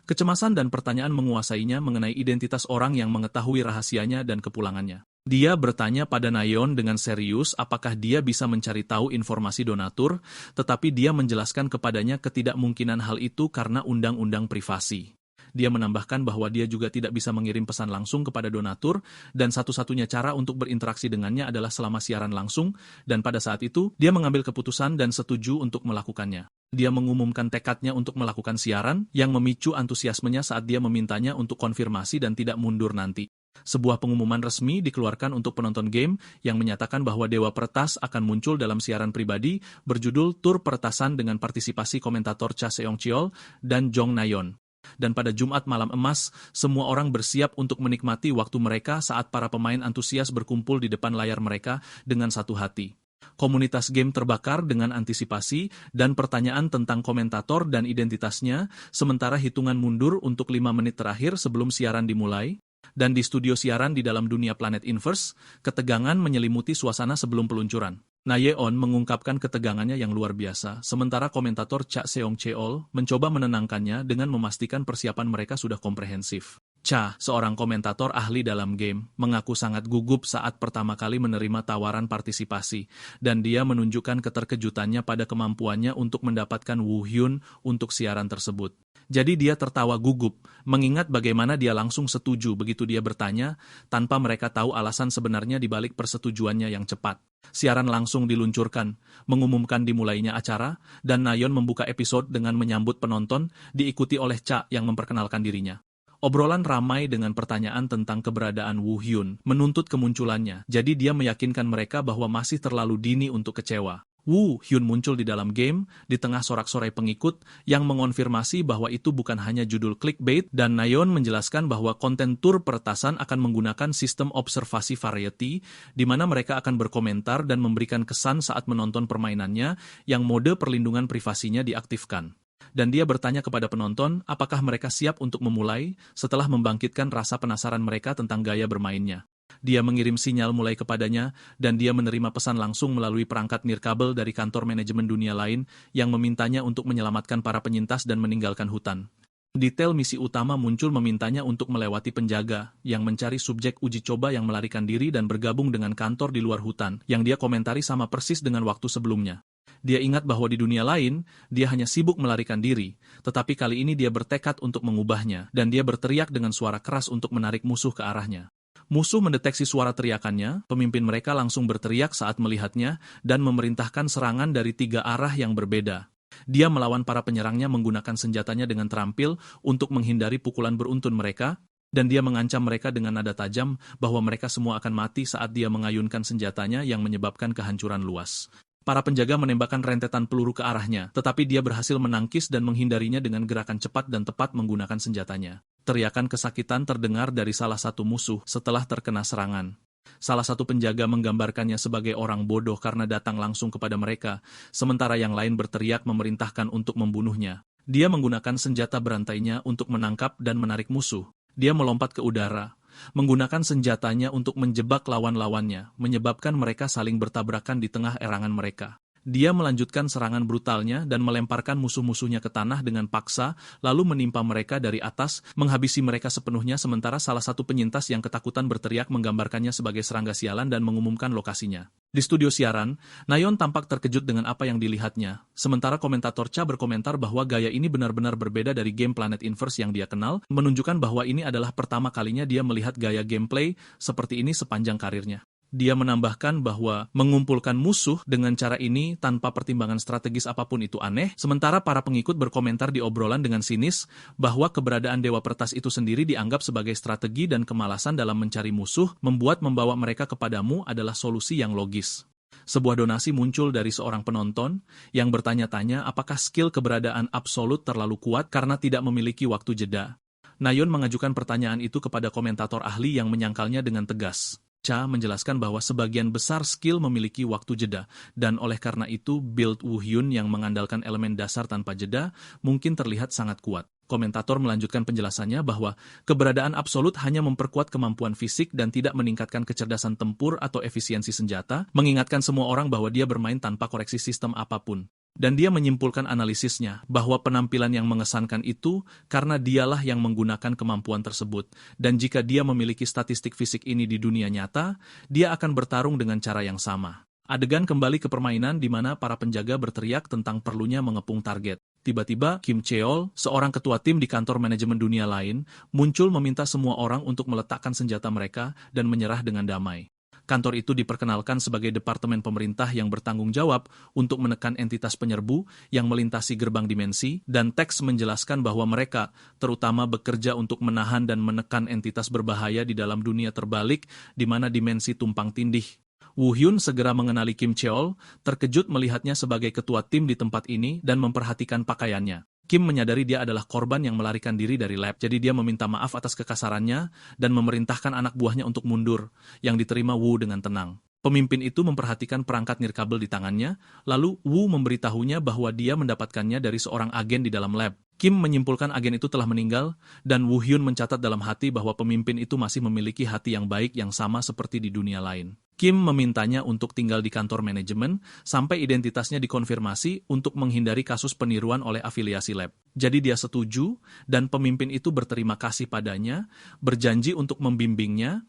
kecemasan dan pertanyaan menguasainya mengenai identitas orang yang mengetahui rahasianya dan kepulangannya. Dia bertanya pada Nayeon dengan serius apakah dia bisa mencari tahu informasi donatur, tetapi dia menjelaskan kepadanya ketidakmungkinan hal itu karena undang-undang privasi. Dia menambahkan bahwa dia juga tidak bisa mengirim pesan langsung kepada donatur, dan satu-satunya cara untuk berinteraksi dengannya adalah selama siaran langsung, dan pada saat itu, dia mengambil keputusan dan setuju untuk melakukannya. Dia mengumumkan tekadnya untuk melakukan siaran, yang memicu antusiasmenya saat dia memintanya untuk konfirmasi dan tidak mundur nanti. Sebuah pengumuman resmi dikeluarkan untuk penonton game yang menyatakan bahwa Dewa Peretas akan muncul dalam siaran pribadi berjudul Tur Peretasan dengan partisipasi komentator Cha Seong-cheol dan Jong Nayeon. Dan pada Jumat malam emas, semua orang bersiap untuk menikmati waktu mereka saat para pemain antusias berkumpul di depan layar mereka dengan satu hati. Komunitas game terbakar dengan antisipasi dan pertanyaan tentang komentator dan identitasnya, sementara hitungan mundur untuk 5 menit terakhir sebelum siaran dimulai. Dan di studio siaran di dalam dunia planet Inverse, ketegangan menyelimuti suasana sebelum peluncuran. Nayeon mengungkapkan ketegangannya yang luar biasa, sementara komentator Cha Seong-cheol mencoba menenangkannya dengan memastikan persiapan mereka sudah komprehensif. Cha, seorang komentator ahli dalam game, mengaku sangat gugup saat pertama kali menerima tawaran partisipasi, dan dia menunjukkan keterkejutannya pada kemampuannya untuk mendapatkan Woo Hyun untuk siaran tersebut. Jadi dia tertawa gugup, mengingat bagaimana dia langsung setuju begitu dia bertanya, tanpa mereka tahu alasan sebenarnya di balik persetujuannya yang cepat. Siaran langsung diluncurkan, mengumumkan dimulainya acara, dan Nayeon membuka episode dengan menyambut penonton, diikuti oleh Cha yang memperkenalkan dirinya. Obrolan ramai dengan pertanyaan tentang keberadaan Woo Hyun, menuntut kemunculannya, jadi dia meyakinkan mereka bahwa masih terlalu dini untuk kecewa. Woo Hyun muncul di dalam game, di tengah sorak-sorai pengikut, yang mengonfirmasi bahwa itu bukan hanya judul clickbait, dan Nayeon menjelaskan bahwa konten tur peretasan akan menggunakan sistem observasi variety, di mana mereka akan berkomentar dan memberikan kesan saat menonton permainannya, yang mode perlindungan privasinya diaktifkan. Dan dia bertanya kepada penonton apakah mereka siap untuk memulai setelah membangkitkan rasa penasaran mereka tentang gaya bermainnya. Dia mengirim sinyal mulai kepadanya, dan dia menerima pesan langsung melalui perangkat nirkabel dari kantor manajemen dunia lain yang memintanya untuk menyelamatkan para penyintas dan meninggalkan hutan. Detail misi utama muncul memintanya untuk melewati penjaga yang mencari subjek uji coba yang melarikan diri dan bergabung dengan kantor di luar hutan, yang dia komentari sama persis dengan waktu sebelumnya. Dia ingat bahwa di dunia lain, dia hanya sibuk melarikan diri, tetapi kali ini dia bertekad untuk mengubahnya, dan dia berteriak dengan suara keras untuk menarik musuh ke arahnya. Musuh mendeteksi suara teriakannya, pemimpin mereka langsung berteriak saat melihatnya, dan memerintahkan serangan dari 3 arah yang berbeda. Dia melawan para penyerangnya menggunakan senjatanya dengan terampil untuk menghindari pukulan beruntun mereka, dan dia mengancam mereka dengan nada tajam bahwa mereka semua akan mati saat dia mengayunkan senjatanya yang menyebabkan kehancuran luas. Para penjaga menembakkan rentetan peluru ke arahnya, tetapi dia berhasil menangkis dan menghindarinya dengan gerakan cepat dan tepat menggunakan senjatanya. Teriakan kesakitan terdengar dari salah satu musuh setelah terkena serangan. Salah satu penjaga menggambarkannya sebagai orang bodoh karena datang langsung kepada mereka, sementara yang lain berteriak memerintahkan untuk membunuhnya. Dia menggunakan senjata berantainya untuk menangkap dan menarik musuh. Dia melompat ke udara, menggunakan senjatanya untuk menjebak lawan-lawannya, menyebabkan mereka saling bertabrakan di tengah erangan mereka. Dia melanjutkan serangan brutalnya dan melemparkan musuh-musuhnya ke tanah dengan paksa, lalu menimpa mereka dari atas, menghabisi mereka sepenuhnya sementara salah satu penyintas yang ketakutan berteriak menggambarkannya sebagai serangga sialan dan mengumumkan lokasinya. Di studio siaran, Nayeon tampak terkejut dengan apa yang dilihatnya, sementara komentator Cha berkomentar bahwa gaya ini benar-benar berbeda dari game Planet Inverse yang dia kenal, menunjukkan bahwa ini adalah pertama kalinya dia melihat gaya gameplay seperti ini sepanjang karirnya. Dia menambahkan bahwa mengumpulkan musuh dengan cara ini tanpa pertimbangan strategis apapun itu aneh, sementara para pengikut berkomentar di obrolan dengan sinis bahwa keberadaan Dewa Peretas itu sendiri dianggap sebagai strategi dan kemalasan dalam mencari musuh, membawa mereka kepadamu adalah solusi yang logis. Sebuah donasi muncul dari seorang penonton yang bertanya-tanya apakah skill keberadaan absolut terlalu kuat karena tidak memiliki waktu jeda. Nayeon mengajukan pertanyaan itu kepada komentator ahli yang menyangkalnya dengan tegas. Cha menjelaskan bahwa sebagian besar skill memiliki waktu jeda, dan oleh karena itu build Woo Hyun yang mengandalkan elemen dasar tanpa jeda mungkin terlihat sangat kuat. Komentator melanjutkan penjelasannya bahwa keberadaan absolut hanya memperkuat kemampuan fisik dan tidak meningkatkan kecerdasan tempur atau efisiensi senjata, mengingatkan semua orang bahwa dia bermain tanpa koreksi sistem apapun. Dan dia menyimpulkan analisisnya bahwa penampilan yang mengesankan itu karena dialah yang menggunakan kemampuan tersebut. Dan jika dia memiliki statistik fisik ini di dunia nyata, dia akan bertarung dengan cara yang sama. Adegan kembali ke permainan di mana para penjaga berteriak tentang perlunya mengepung target. Tiba-tiba, Kim Cheol, seorang ketua tim di kantor manajemen dunia lain, muncul meminta semua orang untuk meletakkan senjata mereka dan menyerah dengan damai. Kantor itu diperkenalkan sebagai departemen pemerintah yang bertanggung jawab untuk menekan entitas penyerbu yang melintasi gerbang dimensi, dan teks menjelaskan bahwa mereka terutama bekerja untuk menahan dan menekan entitas berbahaya di dalam dunia terbalik di mana dimensi tumpang tindih. Woo Hyun segera mengenali Kim Cheol, terkejut melihatnya sebagai ketua tim di tempat ini dan memperhatikan pakaiannya. Kim menyadari dia adalah korban yang melarikan diri dari lab, jadi dia meminta maaf atas kekasarannya dan memerintahkan anak buahnya untuk mundur, yang diterima Woo dengan tenang. Pemimpin itu memperhatikan perangkat nirkabel di tangannya, lalu Woo memberitahunya bahwa dia mendapatkannya dari seorang agen di dalam lab. Kim menyimpulkan agen itu telah meninggal, dan Woo Hyun mencatat dalam hati bahwa pemimpin itu masih memiliki hati yang baik yang sama seperti di dunia lain. Kim memintanya untuk tinggal di kantor manajemen sampai identitasnya dikonfirmasi untuk menghindari kasus peniruan oleh afiliasi lab. Jadi dia setuju, dan pemimpin itu berterima kasih padanya, berjanji untuk membimbingnya.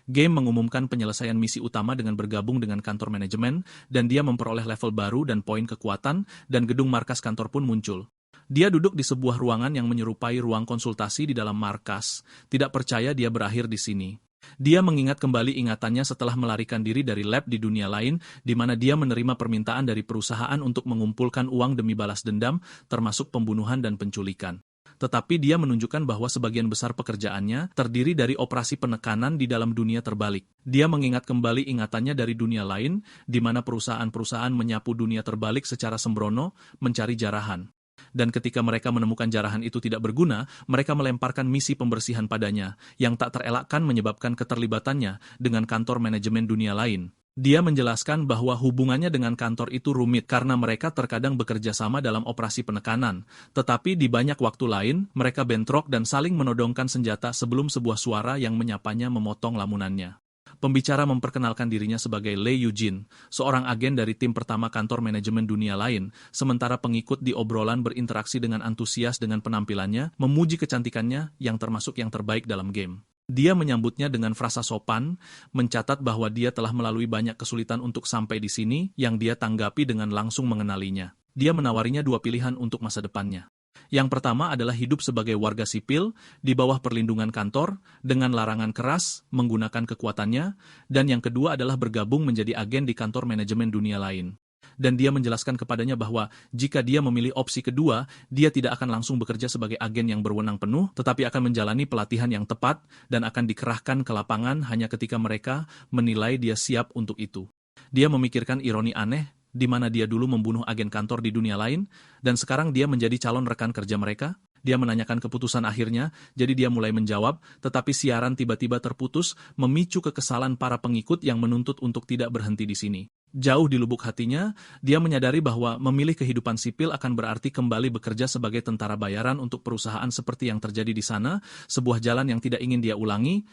Game mengumumkan penyelesaian misi utama dengan bergabung dengan kantor manajemen, dan dia memperoleh level baru dan poin kekuatan, dan gedung markas kantor pun muncul. Dia duduk di sebuah ruangan yang menyerupai ruang konsultasi di dalam markas, tidak percaya dia berakhir di sini. Dia mengingat kembali ingatannya setelah melarikan diri dari lab di dunia lain, di mana dia menerima permintaan dari perusahaan untuk mengumpulkan uang demi balas dendam, termasuk pembunuhan dan penculikan. Tetapi dia menunjukkan bahwa sebagian besar pekerjaannya terdiri dari operasi penekanan di dalam dunia terbalik. Dia mengingat kembali ingatannya dari dunia lain, di mana perusahaan-perusahaan menyapu dunia terbalik secara sembrono, mencari jarahan. Dan ketika mereka menemukan jarahan itu tidak berguna, mereka melemparkan misi pembersihan padanya, yang tak terelakkan menyebabkan keterlibatannya dengan kantor manajemen dunia lain. Dia menjelaskan bahwa hubungannya dengan kantor itu rumit karena mereka terkadang bekerja sama dalam operasi penekanan, tetapi di banyak waktu lain, mereka bentrok dan saling menodongkan senjata sebelum sebuah suara yang menyapanya memotong lamunannya. Pembicara memperkenalkan dirinya sebagai Lee Eugene, seorang agen dari tim pertama kantor manajemen dunia lain, sementara pengikut di obrolan berinteraksi dengan antusias dengan penampilannya, memuji kecantikannya yang termasuk yang terbaik dalam game. Dia menyambutnya dengan frasa sopan, mencatat bahwa dia telah melalui banyak kesulitan untuk sampai di sini, yang dia tanggapi dengan langsung mengenalinya. Dia menawarinya dua pilihan untuk masa depannya. Yang pertama adalah hidup sebagai warga sipil di bawah perlindungan kantor dengan larangan keras menggunakan kekuatannya, dan yang kedua adalah bergabung menjadi agen di kantor manajemen dunia lain. Dan dia menjelaskan kepadanya bahwa jika dia memilih opsi kedua, dia tidak akan langsung bekerja sebagai agen yang berwenang penuh, tetapi akan menjalani pelatihan yang tepat dan akan dikerahkan ke lapangan hanya ketika mereka menilai dia siap untuk itu. Dia memikirkan ironi aneh, di mana dia dulu membunuh agen kantor di dunia lain, dan sekarang dia menjadi calon rekan kerja mereka. Dia menanyakan keputusan akhirnya, jadi dia mulai menjawab, tetapi siaran tiba-tiba terputus, memicu kekesalan para pengikut yang menuntut untuk tidak berhenti di sini. Jauh di lubuk hatinya, dia menyadari bahwa memilih kehidupan sipil akan berarti kembali bekerja sebagai tentara bayaran untuk perusahaan seperti yang terjadi di sana, sebuah jalan yang tidak ingin dia ulangi.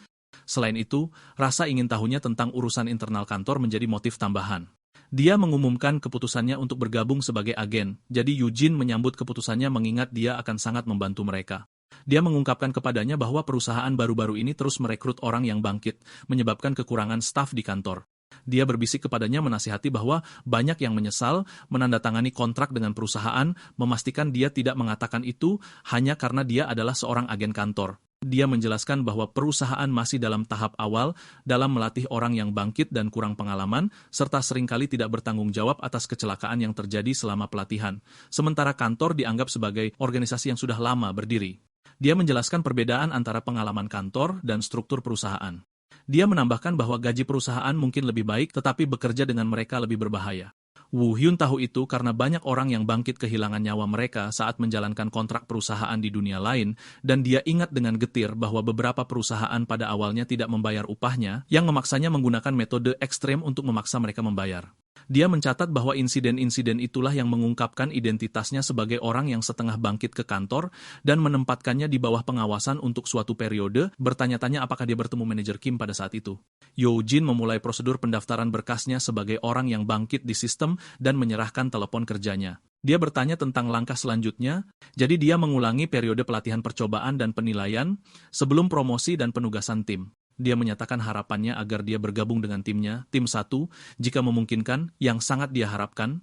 Selain itu, rasa ingin tahunya tentang urusan internal kantor menjadi motif tambahan. Dia mengumumkan keputusannya untuk bergabung sebagai agen, jadi Eugene menyambut keputusannya mengingat dia akan sangat membantu mereka. Dia mengungkapkan kepadanya bahwa perusahaan baru-baru ini terus merekrut orang yang bangkit, menyebabkan kekurangan staf di kantor. Dia berbisik kepadanya menasihati bahwa banyak yang menyesal menandatangani kontrak dengan perusahaan, memastikan dia tidak mengatakan itu hanya karena dia adalah seorang agen kantor. Dia menjelaskan bahwa perusahaan masih dalam tahap awal dalam melatih orang yang bangkit dan kurang pengalaman, serta seringkali tidak bertanggung jawab atas kecelakaan yang terjadi selama pelatihan. Sementara kantor dianggap sebagai organisasi yang sudah lama berdiri. Dia menjelaskan perbedaan antara pengalaman kantor dan struktur perusahaan. Dia menambahkan bahwa gaji perusahaan mungkin lebih baik, tetapi bekerja dengan mereka lebih berbahaya. Woo Hyun tahu itu karena banyak orang yang bangkit kehilangan nyawa mereka saat menjalankan kontrak perusahaan di dunia lain, dan dia ingat dengan getir bahwa beberapa perusahaan pada awalnya tidak membayar upahnya, yang memaksanya menggunakan metode ekstrem untuk memaksa mereka membayar. Dia mencatat bahwa insiden-insiden itulah yang mengungkapkan identitasnya sebagai orang yang setengah bangkit ke kantor dan menempatkannya di bawah pengawasan untuk suatu periode, bertanya-tanya apakah dia bertemu manajer Kim pada saat itu. Eugene memulai prosedur pendaftaran berkasnya sebagai orang yang bangkit di sistem dan menyerahkan telepon kerjanya. Dia bertanya tentang langkah selanjutnya, jadi dia mengulangi periode pelatihan percobaan dan penilaian sebelum promosi dan penugasan tim. Dia menyatakan harapannya agar dia bergabung dengan timnya, tim 1, jika memungkinkan, yang sangat dia harapkan.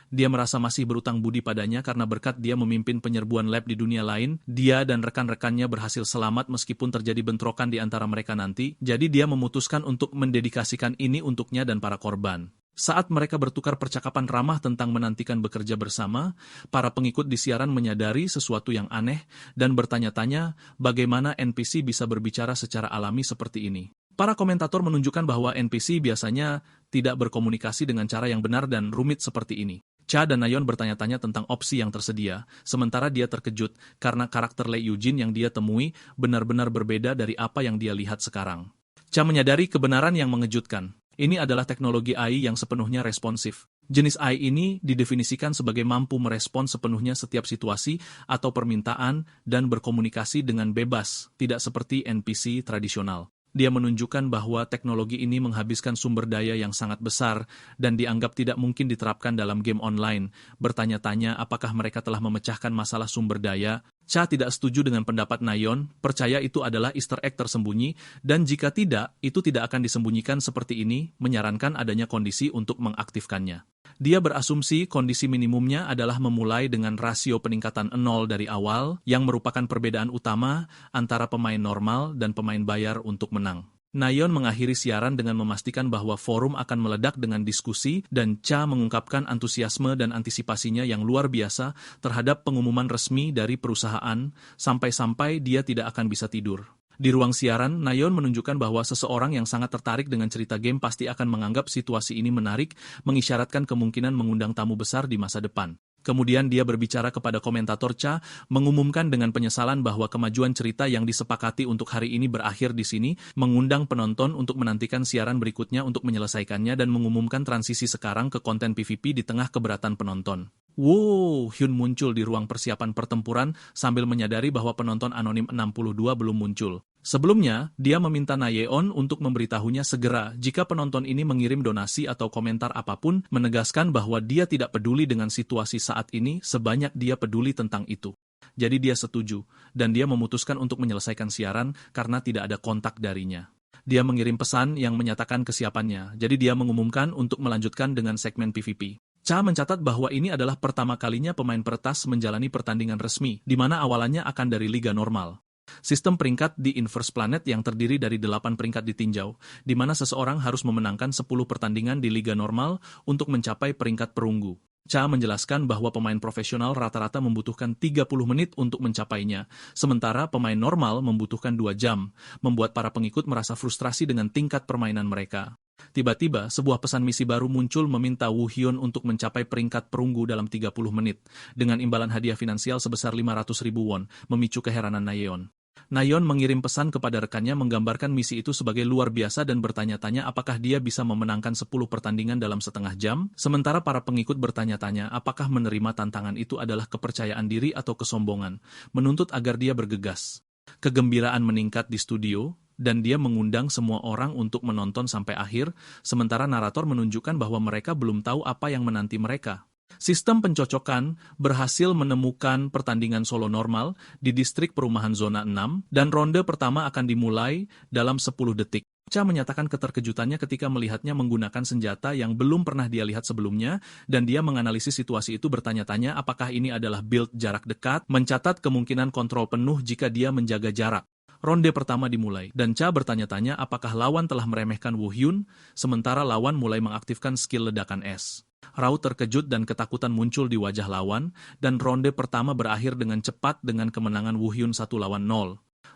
Dia merasa masih berutang budi padanya karena berkat dia memimpin penyerbuan lab di dunia lain, dia dan rekan-rekannya berhasil selamat meskipun terjadi bentrokan di antara mereka nanti, jadi dia memutuskan untuk mendedikasikan ini untuknya dan para korban. Saat mereka bertukar percakapan ramah tentang menantikan bekerja bersama, para pengikut di siaran menyadari sesuatu yang aneh dan bertanya-tanya bagaimana NPC bisa berbicara secara alami seperti ini. Para komentator menunjukkan bahwa NPC biasanya tidak berkomunikasi dengan cara yang benar dan rumit seperti ini. Cha dan Nayeon bertanya-tanya tentang opsi yang tersedia, sementara dia terkejut karena karakter Lee Eugene yang dia temui benar-benar berbeda dari apa yang dia lihat sekarang. Cha menyadari kebenaran yang mengejutkan. Ini adalah teknologi AI yang sepenuhnya responsif. Jenis AI ini didefinisikan sebagai mampu merespons sepenuhnya setiap situasi atau permintaan dan berkomunikasi dengan bebas, tidak seperti NPC tradisional. Dia menunjukkan bahwa teknologi ini menghabiskan sumber daya yang sangat besar dan dianggap tidak mungkin diterapkan dalam game online. Bertanya-tanya apakah mereka telah memecahkan masalah sumber daya. Cha tidak setuju dengan pendapat Nayeon, percaya itu adalah Easter egg tersembunyi, dan jika tidak, itu tidak akan disembunyikan seperti ini, menyarankan adanya kondisi untuk mengaktifkannya. Dia berasumsi kondisi minimumnya adalah memulai dengan rasio peningkatan 0 dari awal, yang merupakan perbedaan utama antara pemain normal dan pemain bayar untuk menang. Nayeon mengakhiri siaran dengan memastikan bahwa forum akan meledak dengan diskusi dan Cha mengungkapkan antusiasme dan antisipasinya yang luar biasa terhadap pengumuman resmi dari perusahaan sampai-sampai dia tidak akan bisa tidur. Di ruang siaran, Nayeon menunjukkan bahwa seseorang yang sangat tertarik dengan cerita game pasti akan menganggap situasi ini menarik, mengisyaratkan kemungkinan mengundang tamu besar di masa depan. Kemudian dia berbicara kepada komentator Cha, mengumumkan dengan penyesalan bahwa kemajuan cerita yang disepakati untuk hari ini berakhir di sini, mengundang penonton untuk menantikan siaran berikutnya untuk menyelesaikannya dan mengumumkan transisi sekarang ke konten PvP di tengah keberatan penonton. Wow, Hyun muncul di ruang persiapan pertempuran sambil menyadari bahwa penonton anonim 62 belum muncul. Sebelumnya, dia meminta Nayeon untuk memberitahunya segera jika penonton ini mengirim donasi atau komentar apapun, menegaskan bahwa dia tidak peduli dengan situasi saat ini sebanyak dia peduli tentang itu. Jadi dia setuju, dan dia memutuskan untuk menyelesaikan siaran karena tidak ada kontak darinya. Dia mengirim pesan yang menyatakan kesiapannya, jadi dia mengumumkan untuk melanjutkan dengan segmen PvP. Cha mencatat bahwa ini adalah pertama kalinya pemain peretas menjalani pertandingan resmi, di mana awalannya akan dari liga normal. Sistem peringkat di Inverse Planet yang terdiri dari 8 peringkat ditinjau, di mana seseorang harus memenangkan 10 pertandingan di liga normal untuk mencapai peringkat perunggu. Cha menjelaskan bahwa pemain profesional rata-rata membutuhkan 30 menit untuk mencapainya, sementara pemain normal membutuhkan 2 jam, membuat para pengikut merasa frustrasi dengan tingkat permainan mereka. Tiba-tiba, sebuah pesan misi baru muncul meminta Woo Hyun untuk mencapai peringkat perunggu dalam 30 menit, dengan imbalan hadiah finansial sebesar 500.000 won, memicu keheranan Nayeon. Nayeon mengirim pesan kepada rekannya menggambarkan misi itu sebagai luar biasa dan bertanya-tanya apakah dia bisa memenangkan 10 pertandingan dalam setengah jam, sementara para pengikut bertanya-tanya apakah menerima tantangan itu adalah kepercayaan diri atau kesombongan, menuntut agar dia bergegas. Kegembiraan meningkat di studio, dan dia mengundang semua orang untuk menonton sampai akhir, sementara narator menunjukkan bahwa mereka belum tahu apa yang menanti mereka. Sistem pencocokan berhasil menemukan pertandingan solo normal di distrik perumahan zona 6, dan ronde pertama akan dimulai dalam 10 detik. Cha menyatakan keterkejutannya ketika melihatnya menggunakan senjata yang belum pernah dia lihat sebelumnya, dan dia menganalisis situasi itu bertanya-tanya apakah ini adalah build jarak dekat, mencatat kemungkinan kontrol penuh jika dia menjaga jarak. Ronde pertama dimulai, dan Cha bertanya-tanya apakah lawan telah meremehkan Woo Hyun, sementara lawan mulai mengaktifkan skill ledakan es. Raut terkejut dan ketakutan muncul di wajah lawan, dan ronde pertama berakhir dengan cepat dengan kemenangan Woo Hyun 1-0.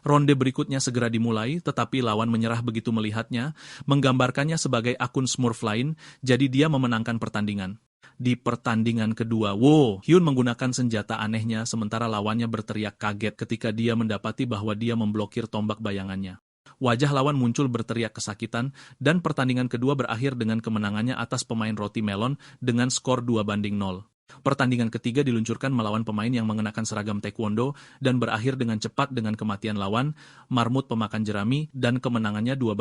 Ronde berikutnya segera dimulai, tetapi lawan menyerah begitu melihatnya, menggambarkannya sebagai akun Smurf lain, jadi dia memenangkan pertandingan. Di pertandingan kedua, Woo Hyun menggunakan senjata anehnya sementara lawannya berteriak kaget ketika dia mendapati bahwa dia memblokir tombak bayangannya. Wajah lawan muncul berteriak kesakitan, dan pertandingan kedua berakhir dengan kemenangannya atas pemain roti melon dengan skor 2-0. Pertandingan ketiga diluncurkan melawan pemain yang mengenakan seragam taekwondo dan berakhir dengan cepat dengan kematian lawan, marmut pemakan jerami, dan kemenangannya 2-0.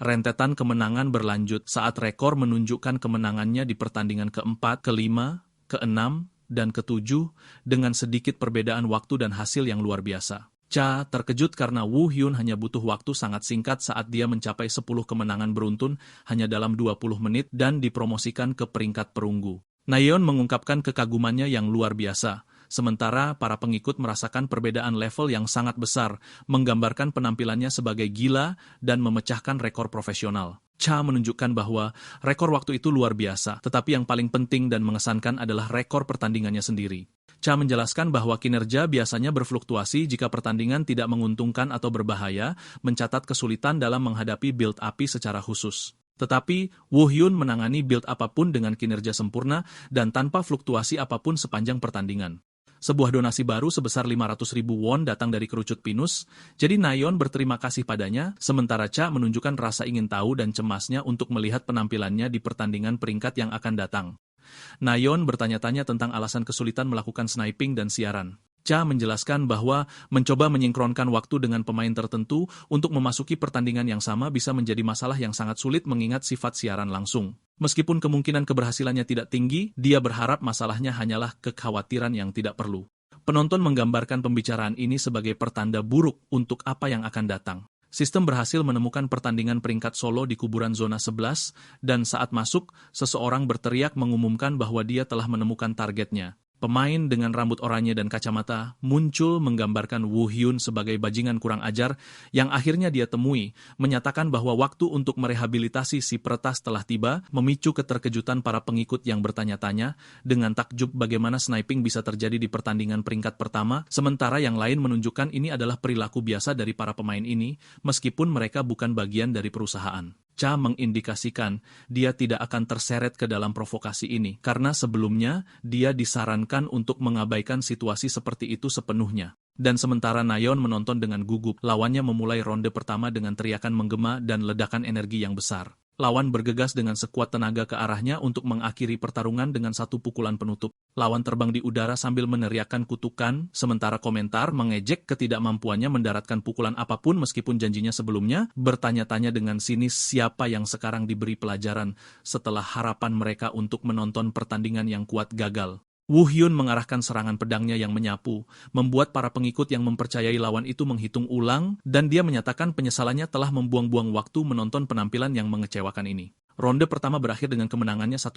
Rentetan kemenangan berlanjut saat rekor menunjukkan kemenangannya di pertandingan keempat, kelima, keenam, dan ketujuh dengan sedikit perbedaan waktu dan hasil yang luar biasa. Cha terkejut karena Woo Hyun hanya butuh waktu sangat singkat saat dia mencapai 10 kemenangan beruntun hanya dalam 20 menit dan dipromosikan ke peringkat perunggu. Nayeon mengungkapkan kekagumannya yang luar biasa, sementara para pengikut merasakan perbedaan level yang sangat besar, menggambarkan penampilannya sebagai gila dan memecahkan rekor profesional. Cha menunjukkan bahwa rekor waktu itu luar biasa, tetapi yang paling penting dan mengesankan adalah rekor pertandingannya sendiri. Cha menjelaskan bahwa kinerja biasanya berfluktuasi jika pertandingan tidak menguntungkan atau berbahaya, mencatat kesulitan dalam menghadapi build api secara khusus. Tetapi, Woo Hyun menangani build apapun dengan kinerja sempurna dan tanpa fluktuasi apapun sepanjang pertandingan. Sebuah donasi baru sebesar 500.000 won datang dari kerucut pinus, jadi Nayeon berterima kasih padanya, sementara Cha menunjukkan rasa ingin tahu dan cemasnya untuk melihat penampilannya di pertandingan peringkat yang akan datang. Nayeon bertanya-tanya tentang alasan kesulitan melakukan sniping dan siaran. Cha menjelaskan bahwa mencoba menyinkronkan waktu dengan pemain tertentu untuk memasuki pertandingan yang sama bisa menjadi masalah yang sangat sulit mengingat sifat siaran langsung. Meskipun kemungkinan keberhasilannya tidak tinggi, dia berharap masalahnya hanyalah kekhawatiran yang tidak perlu. Penonton menggambarkan pembicaraan ini sebagai pertanda buruk untuk apa yang akan datang. Sistem berhasil menemukan pertandingan peringkat solo di kuburan zona 11, dan saat masuk, seseorang berteriak mengumumkan bahwa dia telah menemukan targetnya. Pemain dengan rambut oranye dan kacamata muncul menggambarkan Woo Hyun sebagai bajingan kurang ajar yang akhirnya dia temui, menyatakan bahwa waktu untuk merehabilitasi si peretas telah tiba, memicu keterkejutan para pengikut yang bertanya-tanya dengan takjub bagaimana sniping bisa terjadi di pertandingan peringkat pertama, sementara yang lain menunjukkan ini adalah perilaku biasa dari para pemain ini, meskipun mereka bukan bagian dari perusahaan. Cha mengindikasikan dia tidak akan terseret ke dalam provokasi ini, karena sebelumnya dia disarankan untuk mengabaikan situasi seperti itu sepenuhnya. Dan sementara Nayeon menonton dengan gugup, lawannya memulai ronde pertama dengan teriakan menggema dan ledakan energi yang besar. Lawan bergegas dengan sekuat tenaga ke arahnya untuk mengakhiri pertarungan dengan satu pukulan penutup. Lawan terbang di udara sambil meneriakkan kutukan, sementara komentar mengejek ketidakmampuannya mendaratkan pukulan apapun meskipun janjinya sebelumnya, bertanya-tanya dengan sinis siapa yang sekarang diberi pelajaran setelah harapan mereka untuk menonton pertandingan yang kuat gagal. Woo Hyun mengarahkan serangan pedangnya yang menyapu, membuat para pengikut yang mempercayai lawan itu menghitung ulang, dan dia menyatakan penyesalannya telah membuang-buang waktu menonton penampilan yang mengecewakan ini. Ronde pertama berakhir dengan kemenangannya 1-0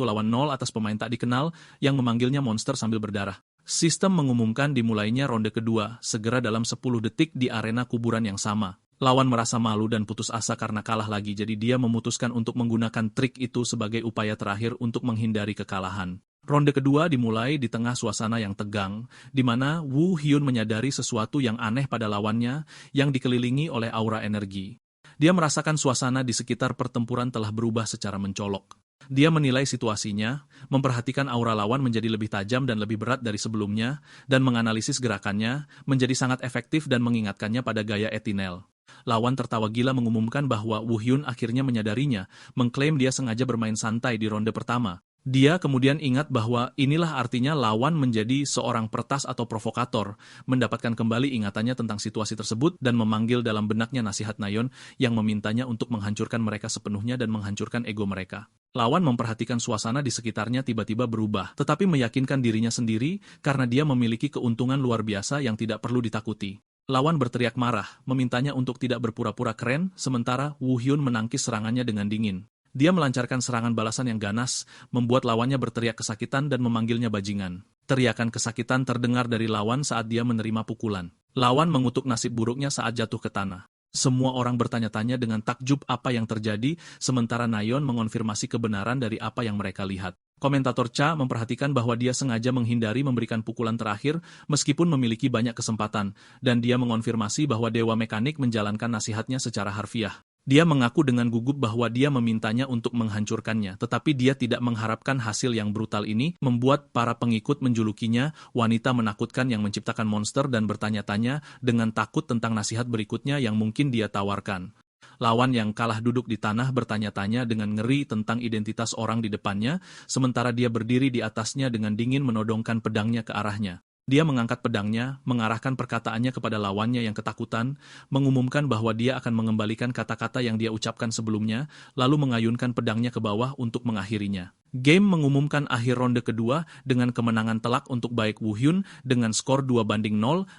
atas pemain tak dikenal yang memanggilnya monster sambil berdarah. Sistem mengumumkan dimulainya ronde kedua, segera dalam 10 detik di arena kuburan yang sama. Lawan merasa malu dan putus asa karena kalah lagi, jadi dia memutuskan untuk menggunakan trik itu sebagai upaya terakhir untuk menghindari kekalahan. Ronde kedua dimulai di tengah suasana yang tegang, di mana Woo Hyun menyadari sesuatu yang aneh pada lawannya yang dikelilingi oleh aura energi. Dia merasakan suasana di sekitar pertempuran telah berubah secara mencolok. Dia menilai situasinya, memperhatikan aura lawan menjadi lebih tajam dan lebih berat dari sebelumnya, dan menganalisis gerakannya menjadi sangat efektif dan mengingatkannya pada gaya Etinel. Lawan tertawa gila mengumumkan bahwa Woo Hyun akhirnya menyadarinya, mengklaim dia sengaja bermain santai di ronde pertama. Dia kemudian ingat bahwa inilah artinya lawan menjadi seorang peretas atau provokator, mendapatkan kembali ingatannya tentang situasi tersebut dan memanggil dalam benaknya nasihat Nayeon yang memintanya untuk menghancurkan mereka sepenuhnya dan menghancurkan ego mereka. Lawan memperhatikan suasana di sekitarnya tiba-tiba berubah, tetapi meyakinkan dirinya sendiri karena dia memiliki keuntungan luar biasa yang tidak perlu ditakuti. Lawan berteriak marah, memintanya untuk tidak berpura-pura keren, sementara Woo Hyun menangkis serangannya dengan dingin. Dia melancarkan serangan balasan yang ganas, membuat lawannya berteriak kesakitan dan memanggilnya bajingan. Teriakan kesakitan terdengar dari lawan saat dia menerima pukulan. Lawan mengutuk nasib buruknya saat jatuh ke tanah. Semua orang bertanya-tanya dengan takjub apa yang terjadi, sementara Nayeon mengonfirmasi kebenaran dari apa yang mereka lihat. Komentator Cha memperhatikan bahwa dia sengaja menghindari memberikan pukulan terakhir meskipun memiliki banyak kesempatan, dan dia mengonfirmasi bahwa Dewa Mekanik menjalankan nasihatnya secara harfiah. Dia mengaku dengan gugup bahwa dia memintanya untuk menghancurkannya, tetapi dia tidak mengharapkan hasil yang brutal ini, membuat para pengikut menjulukinya wanita menakutkan yang menciptakan monster dan bertanya-tanya dengan takut tentang nasihat berikutnya yang mungkin dia tawarkan. Lawan yang kalah duduk di tanah bertanya-tanya dengan ngeri tentang identitas orang di depannya, sementara dia berdiri di atasnya dengan dingin menodongkan pedangnya ke arahnya. Dia mengangkat pedangnya, mengarahkan perkataannya kepada lawannya yang ketakutan, mengumumkan bahwa dia akan mengembalikan kata-kata yang dia ucapkan sebelumnya, lalu mengayunkan pedangnya ke bawah untuk mengakhirinya. Game mengumumkan akhir ronde kedua dengan kemenangan telak untuk baik Woo Hyun dengan skor 2-0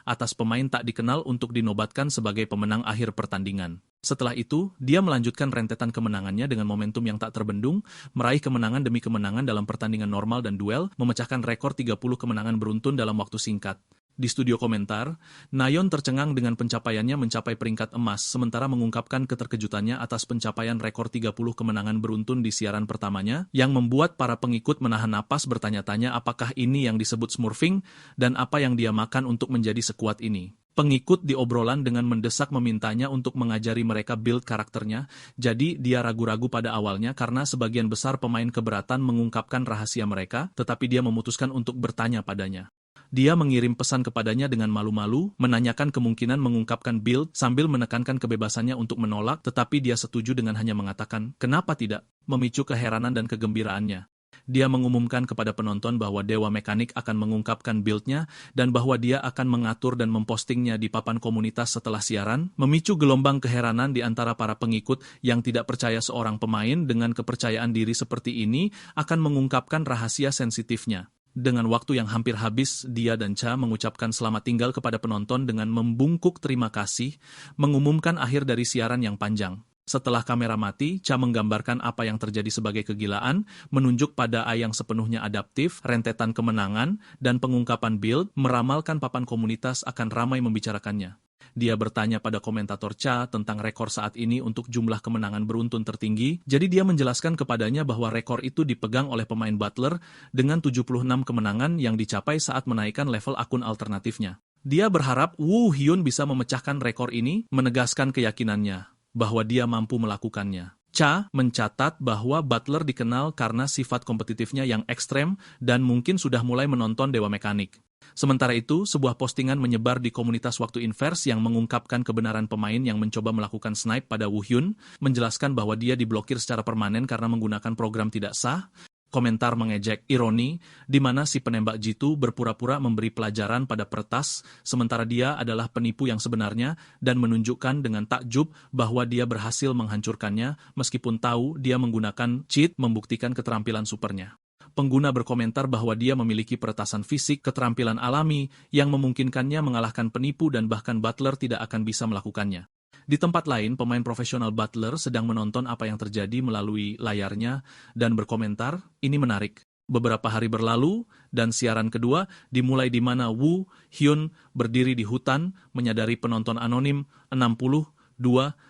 atas pemain tak dikenal untuk dinobatkan sebagai pemenang akhir pertandingan. Setelah itu, dia melanjutkan rentetan kemenangannya dengan momentum yang tak terbendung, meraih kemenangan demi kemenangan dalam pertandingan normal dan duel, memecahkan rekor 30 kemenangan beruntun dalam waktu singkat. Di studio komentar, Nayeon tercengang dengan pencapaiannya mencapai peringkat emas, sementara mengungkapkan keterkejutannya atas pencapaian rekor 30 kemenangan beruntun di siaran pertamanya, yang membuat para pengikut menahan napas bertanya-tanya apakah ini yang disebut smurfing, dan apa yang dia makan untuk menjadi sekuat ini. Pengikut di obrolan dengan mendesak memintanya untuk mengajari mereka build karakternya, jadi dia ragu-ragu pada awalnya karena sebagian besar pemain keberatan mengungkapkan rahasia mereka, tetapi dia memutuskan untuk bertanya padanya. Dia mengirim pesan kepadanya dengan malu-malu, menanyakan kemungkinan mengungkapkan build sambil menekankan kebebasannya untuk menolak, tetapi dia setuju dengan hanya mengatakan, "Kenapa tidak?" memicu keheranan dan kegembiraannya. Dia mengumumkan kepada penonton bahwa Dewa Mekanik akan mengungkapkan build-nya dan bahwa dia akan mengatur dan mempostingnya di papan komunitas setelah siaran, memicu gelombang keheranan di antara para pengikut yang tidak percaya seorang pemain dengan kepercayaan diri seperti ini akan mengungkapkan rahasia sensitifnya. Dengan waktu yang hampir habis, dia dan Cha mengucapkan selamat tinggal kepada penonton dengan membungkuk terima kasih, mengumumkan akhir dari siaran yang panjang. Setelah kamera mati, Cha menggambarkan apa yang terjadi sebagai kegilaan, menunjuk pada A yang sepenuhnya adaptif, rentetan kemenangan, dan pengungkapan build, meramalkan papan komunitas akan ramai membicarakannya. Dia bertanya pada komentator Cha tentang rekor saat ini untuk jumlah kemenangan beruntun tertinggi, jadi dia menjelaskan kepadanya bahwa rekor itu dipegang oleh pemain Butler dengan 76 kemenangan yang dicapai saat menaikkan level akun alternatifnya. Dia berharap Woo Hyun bisa memecahkan rekor ini, menegaskan keyakinannya bahwa dia mampu melakukannya. Cha mencatat bahwa Butler dikenal karena sifat kompetitifnya yang ekstrem dan mungkin sudah mulai menonton Dewa Mekanik. Sementara itu, sebuah postingan menyebar di komunitas Waktu Inverse yang mengungkapkan kebenaran pemain yang mencoba melakukan snipe pada Woo Hyun, menjelaskan bahwa dia diblokir secara permanen karena menggunakan program tidak sah. Komentar mengejek ironi, di mana si penembak jitu berpura-pura memberi pelajaran pada peretas, sementara dia adalah penipu yang sebenarnya dan menunjukkan dengan takjub bahwa dia berhasil menghancurkannya meskipun tahu dia menggunakan cheat membuktikan keterampilan supernya. Pengguna berkomentar bahwa dia memiliki peretasan fisik, keterampilan alami, yang memungkinkannya mengalahkan penipu dan bahkan Butler tidak akan bisa melakukannya. Di tempat lain, pemain profesional Butler sedang menonton apa yang terjadi melalui layarnya dan berkomentar, ini menarik. Beberapa hari berlalu, dan siaran kedua dimulai di mana Woo Hyun berdiri di hutan, menyadari penonton anonim 62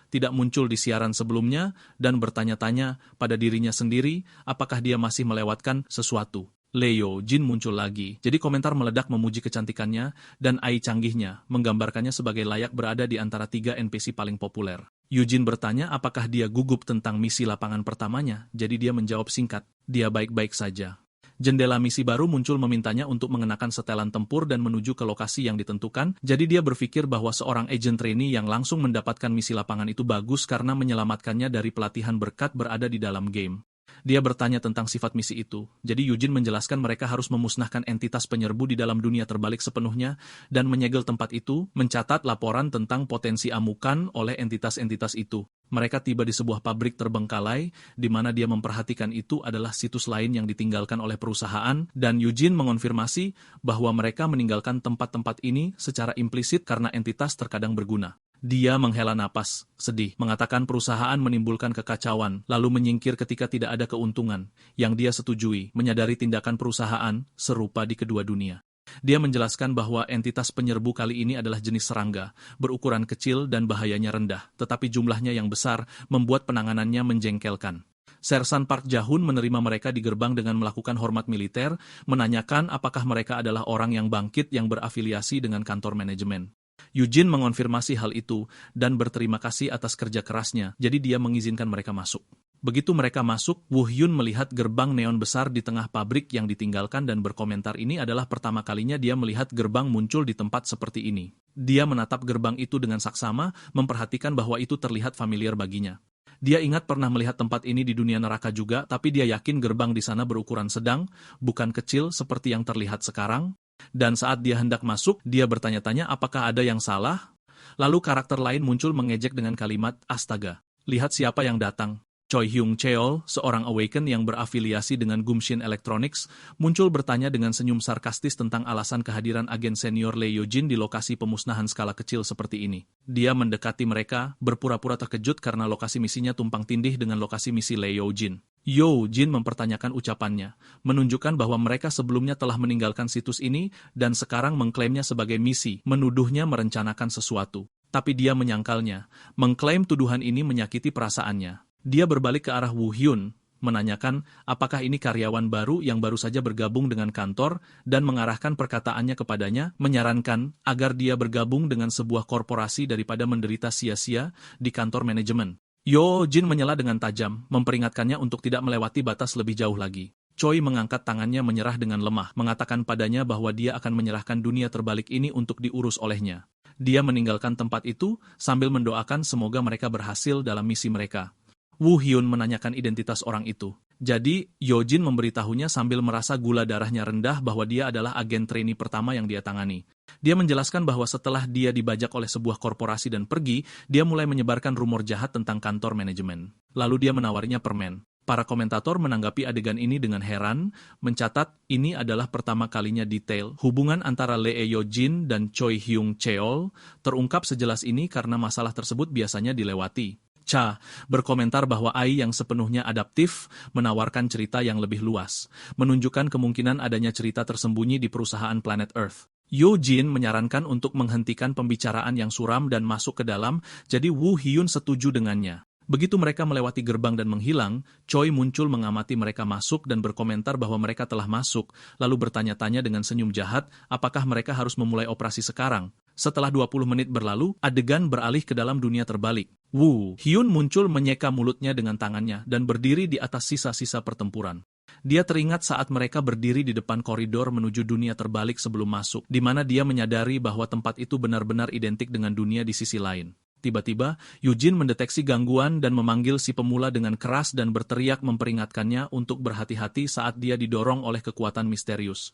tidak muncul di siaran sebelumnya, dan bertanya-tanya pada dirinya sendiri apakah dia masih melewatkan sesuatu. Lee Yo-jin muncul lagi, jadi komentar meledak memuji kecantikannya dan AI canggihnya, menggambarkannya sebagai layak berada di antara 3 NPC paling populer. Yoo-jin bertanya apakah dia gugup tentang misi lapangan pertamanya, jadi dia menjawab singkat, dia baik-baik saja. Jendela misi baru muncul memintanya untuk mengenakan setelan tempur dan menuju ke lokasi yang ditentukan, jadi dia berpikir bahwa seorang agent trainee yang langsung mendapatkan misi lapangan itu bagus karena menyelamatkannya dari pelatihan berkat berada di dalam game. Dia bertanya tentang sifat misi itu, jadi Yoo-jin menjelaskan mereka harus memusnahkan entitas penyerbu di dalam dunia terbalik sepenuhnya dan menyegel tempat itu, mencatat laporan tentang potensi amukan oleh entitas-entitas itu. Mereka tiba di sebuah pabrik terbengkalai, di mana dia memperhatikan itu adalah situs lain yang ditinggalkan oleh perusahaan, dan Yoo-jin mengonfirmasi bahwa mereka meninggalkan tempat-tempat ini secara implisit karena entitas terkadang berguna. Dia menghela napas, sedih, mengatakan perusahaan menimbulkan kekacauan, lalu menyingkir ketika tidak ada keuntungan, yang dia setujui, menyadari tindakan perusahaan serupa di kedua dunia. Dia menjelaskan bahwa entitas penyerbu kali ini adalah jenis serangga, berukuran kecil dan bahayanya rendah, tetapi jumlahnya yang besar membuat penanganannya menjengkelkan. Sersan Park Jahun menerima mereka di gerbang dengan melakukan hormat militer, menanyakan apakah mereka adalah orang yang bangkit yang berafiliasi dengan kantor manajemen. Yoo-jin mengonfirmasi hal itu dan berterima kasih atas kerja kerasnya, jadi dia mengizinkan mereka masuk. Begitu mereka masuk, Woo Hyun melihat gerbang neon besar di tengah pabrik yang ditinggalkan dan berkomentar ini adalah pertama kalinya dia melihat gerbang muncul di tempat seperti ini. Dia menatap gerbang itu dengan saksama, memperhatikan bahwa itu terlihat familiar baginya. Dia ingat pernah melihat tempat ini di dunia neraka juga, tapi dia yakin gerbang di sana berukuran sedang, bukan kecil seperti yang terlihat sekarang. Dan saat dia hendak masuk, dia bertanya-tanya apakah ada yang salah. Lalu karakter lain muncul mengejek dengan kalimat, astaga, lihat siapa yang datang. Choi Hyung Cheol, seorang Awaken yang berafiliasi dengan Gumshin Electronics, muncul bertanya dengan senyum sarkastis tentang alasan kehadiran agen senior Lee Yo-jin di lokasi pemusnahan skala kecil seperti ini. Dia mendekati mereka, berpura-pura terkejut karena lokasi misinya tumpang tindih dengan lokasi misi Lee Yo-jin. Yo-jin mempertanyakan ucapannya, menunjukkan bahwa mereka sebelumnya telah meninggalkan situs ini dan sekarang mengklaimnya sebagai misi, menuduhnya merencanakan sesuatu. Tapi dia menyangkalnya, mengklaim tuduhan ini menyakiti perasaannya. Dia berbalik ke arah Woo Hyun, menanyakan apakah ini karyawan baru yang baru saja bergabung dengan kantor dan mengarahkan perkataannya kepadanya, menyarankan agar dia bergabung dengan sebuah korporasi daripada menderita sia-sia di kantor manajemen. Yo-jin menyela dengan tajam, memperingatkannya untuk tidak melewati batas lebih jauh lagi. Choi mengangkat tangannya menyerah dengan lemah, mengatakan padanya bahwa dia akan menyerahkan dunia terbalik ini untuk diurus olehnya. Dia meninggalkan tempat itu sambil mendoakan semoga mereka berhasil dalam misi mereka. Woo Hyun menanyakan identitas orang itu. Jadi, Yo-jin memberitahunya sambil merasa gula darahnya rendah bahwa dia adalah agen trainee pertama yang dia tangani. Dia menjelaskan bahwa setelah dia dibajak oleh sebuah korporasi dan pergi, dia mulai menyebarkan rumor jahat tentang kantor manajemen. Lalu dia menawarinya permen. Para komentator menanggapi adegan ini dengan heran, mencatat ini adalah pertama kalinya detail hubungan antara Lee Yo-jin dan Choi Hyung-cheol terungkap sejelas ini karena masalah tersebut biasanya dilewati. Cha berkomentar bahwa Ai yang sepenuhnya adaptif menawarkan cerita yang lebih luas, menunjukkan kemungkinan adanya cerita tersembunyi di perusahaan planet Earth. Yo-jin menyarankan untuk menghentikan pembicaraan yang suram dan masuk ke dalam, jadi Woo Hyun setuju dengannya. Begitu mereka melewati gerbang dan menghilang, Choi muncul mengamati mereka masuk dan berkomentar bahwa mereka telah masuk, lalu bertanya-tanya dengan senyum jahat, apakah mereka harus memulai operasi sekarang. Setelah 20 menit berlalu, adegan beralih ke dalam dunia terbalik. Woo Hyun muncul menyeka mulutnya dengan tangannya dan berdiri di atas sisa-sisa pertempuran. Dia teringat saat mereka berdiri di depan koridor menuju dunia terbalik sebelum masuk, di mana dia menyadari bahwa tempat itu benar-benar identik dengan dunia di sisi lain. Tiba-tiba, Yujin mendeteksi gangguan dan memanggil si pemula dengan keras dan berteriak memperingatkannya untuk berhati-hati saat dia didorong oleh kekuatan misterius.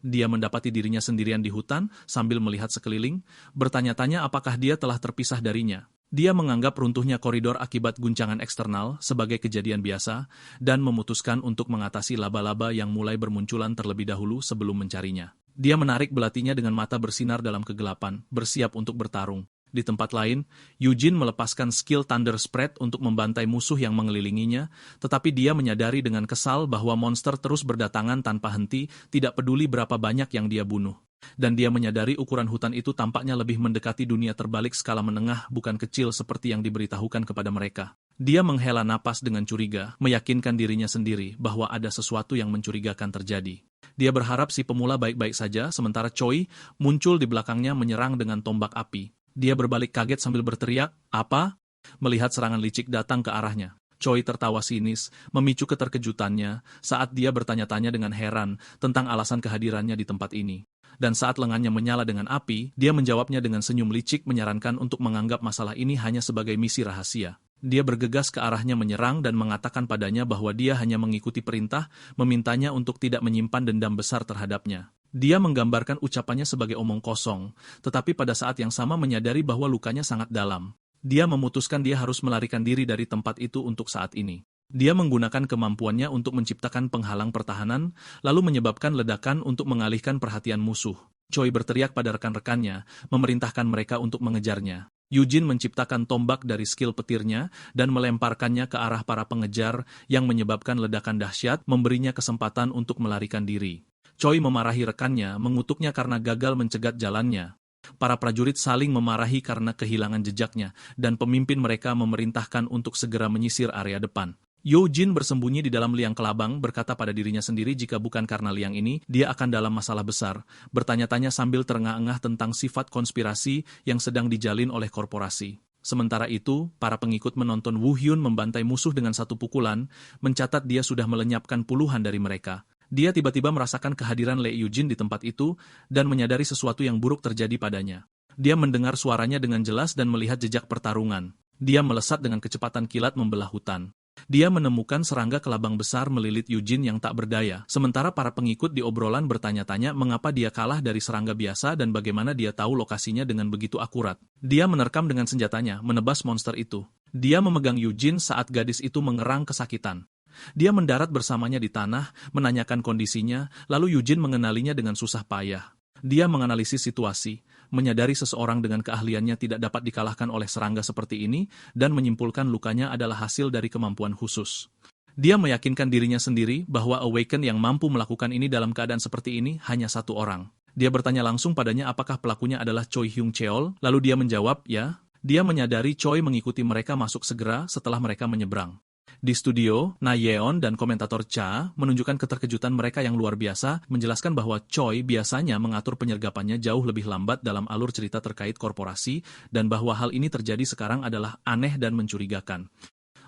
Dia mendapati dirinya sendirian di hutan sambil melihat sekeliling, bertanya-tanya apakah dia telah terpisah darinya. Dia menganggap runtuhnya koridor akibat guncangan eksternal sebagai kejadian biasa dan memutuskan untuk mengatasi laba-laba yang mulai bermunculan terlebih dahulu sebelum mencarinya. Dia menarik belatinya dengan mata bersinar dalam kegelapan, bersiap untuk bertarung. Di tempat lain, Yujin melepaskan skill Thunder Spread untuk membantai musuh yang mengelilinginya, tetapi dia menyadari dengan kesal bahwa monster terus berdatangan tanpa henti, tidak peduli berapa banyak yang dia bunuh. Dan dia menyadari ukuran hutan itu tampaknya lebih mendekati dunia terbalik skala menengah bukan kecil seperti yang diberitahukan kepada mereka. Dia menghela napas dengan curiga, meyakinkan dirinya sendiri bahwa ada sesuatu yang mencurigakan terjadi. Dia berharap si pemula baik-baik saja, sementara Choi muncul di belakangnya menyerang dengan tombak api. Dia berbalik kaget sambil berteriak, "Apa?" melihat serangan licik datang ke arahnya. Choi tertawa sinis, memicu keterkejutannya saat dia bertanya-tanya dengan heran tentang alasan kehadirannya di tempat ini. Dan saat lengannya menyala dengan api, dia menjawabnya dengan senyum licik menyarankan untuk menganggap masalah ini hanya sebagai misi rahasia. Dia bergegas ke arahnya menyerang dan mengatakan padanya bahwa dia hanya mengikuti perintah, memintanya untuk tidak menyimpan dendam besar terhadapnya. Dia menggambarkan ucapannya sebagai omong kosong, tetapi pada saat yang sama menyadari bahwa lukanya sangat dalam. Dia memutuskan dia harus melarikan diri dari tempat itu untuk saat ini. Dia menggunakan kemampuannya untuk menciptakan penghalang pertahanan, lalu menyebabkan ledakan untuk mengalihkan perhatian musuh. Choi berteriak pada rekan-rekannya, memerintahkan mereka untuk mengejarnya. Yujin menciptakan tombak dari skill petirnya dan melemparkannya ke arah para pengejar yang menyebabkan ledakan dahsyat, memberinya kesempatan untuk melarikan diri. Choi memarahi rekannya, mengutuknya karena gagal mencegat jalannya. Para prajurit saling memarahi karena kehilangan jejaknya, dan pemimpin mereka memerintahkan untuk segera menyisir area depan. Yo-jin bersembunyi di dalam liang kelabang, berkata pada dirinya sendiri jika bukan karena liang ini, dia akan dalam masalah besar, bertanya-tanya sambil terengah-engah tentang sifat konspirasi yang sedang dijalin oleh korporasi. Sementara itu, para pengikut menonton Woo Hyun membantai musuh dengan satu pukulan, mencatat dia sudah melenyapkan puluhan dari mereka. Dia tiba-tiba merasakan kehadiran Lee Yujin di tempat itu dan menyadari sesuatu yang buruk terjadi padanya. Dia mendengar suaranya dengan jelas dan melihat jejak pertarungan. Dia melesat dengan kecepatan kilat membelah hutan. Dia menemukan serangga kelabang besar melilit Yujin yang tak berdaya, sementara para pengikut di obrolan bertanya-tanya mengapa dia kalah dari serangga biasa dan bagaimana dia tahu lokasinya dengan begitu akurat. Dia menerkam dengan senjatanya, menebas monster itu. Dia memegang Yujin saat gadis itu mengerang kesakitan. Dia mendarat bersamanya di tanah, menanyakan kondisinya, lalu Yujin mengenalinya dengan susah payah. Dia menganalisis situasi, menyadari seseorang dengan keahliannya tidak dapat dikalahkan oleh serangga seperti ini, dan menyimpulkan lukanya adalah hasil dari kemampuan khusus. Dia meyakinkan dirinya sendiri bahwa Awaken yang mampu melakukan ini dalam keadaan seperti ini hanya satu orang. Dia bertanya langsung padanya apakah pelakunya adalah Choi Hyung-cheol, lalu dia menjawab, ya. Dia menyadari Choi mengikuti mereka masuk segera setelah mereka menyeberang. Di studio, Na Yeon dan komentator Cha menunjukkan keterkejutan mereka yang luar biasa, menjelaskan bahwa Choi biasanya mengatur penyergapannya jauh lebih lambat dalam alur cerita terkait korporasi, dan bahwa hal ini terjadi sekarang adalah aneh dan mencurigakan.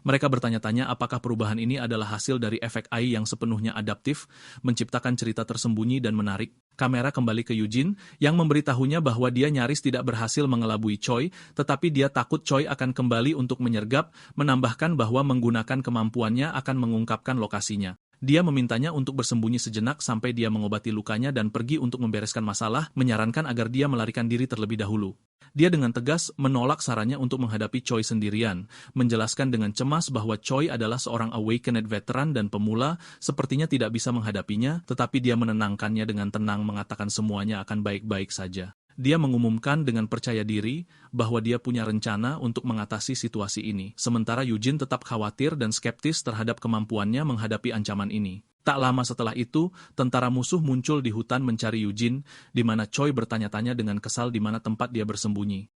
Mereka bertanya-tanya apakah perubahan ini adalah hasil dari efek Ai yang sepenuhnya adaptif, menciptakan cerita tersembunyi dan menarik. Kamera kembali ke Yujin, yang memberitahunya bahwa dia nyaris tidak berhasil mengelabui Choi, tetapi dia takut Choi akan kembali untuk menyergap, menambahkan bahwa menggunakan kemampuannya akan mengungkapkan lokasinya. Dia memintanya untuk bersembunyi sejenak sampai dia mengobati lukanya dan pergi untuk membereskan masalah, menyarankan agar dia melarikan diri terlebih dahulu. Dia dengan tegas menolak sarannya untuk menghadapi Choi sendirian, menjelaskan dengan cemas bahwa Choi adalah seorang awakened veteran dan pemula, sepertinya tidak bisa menghadapinya, tetapi dia menenangkannya dengan tenang mengatakan semuanya akan baik-baik saja. Dia mengumumkan dengan percaya diri bahwa dia punya rencana untuk mengatasi situasi ini, sementara Eugene tetap khawatir dan skeptis terhadap kemampuannya menghadapi ancaman ini. Tak lama setelah itu, tentara musuh muncul di hutan mencari Eugene, di mana Choi bertanya-tanya dengan kesal di mana tempat dia bersembunyi.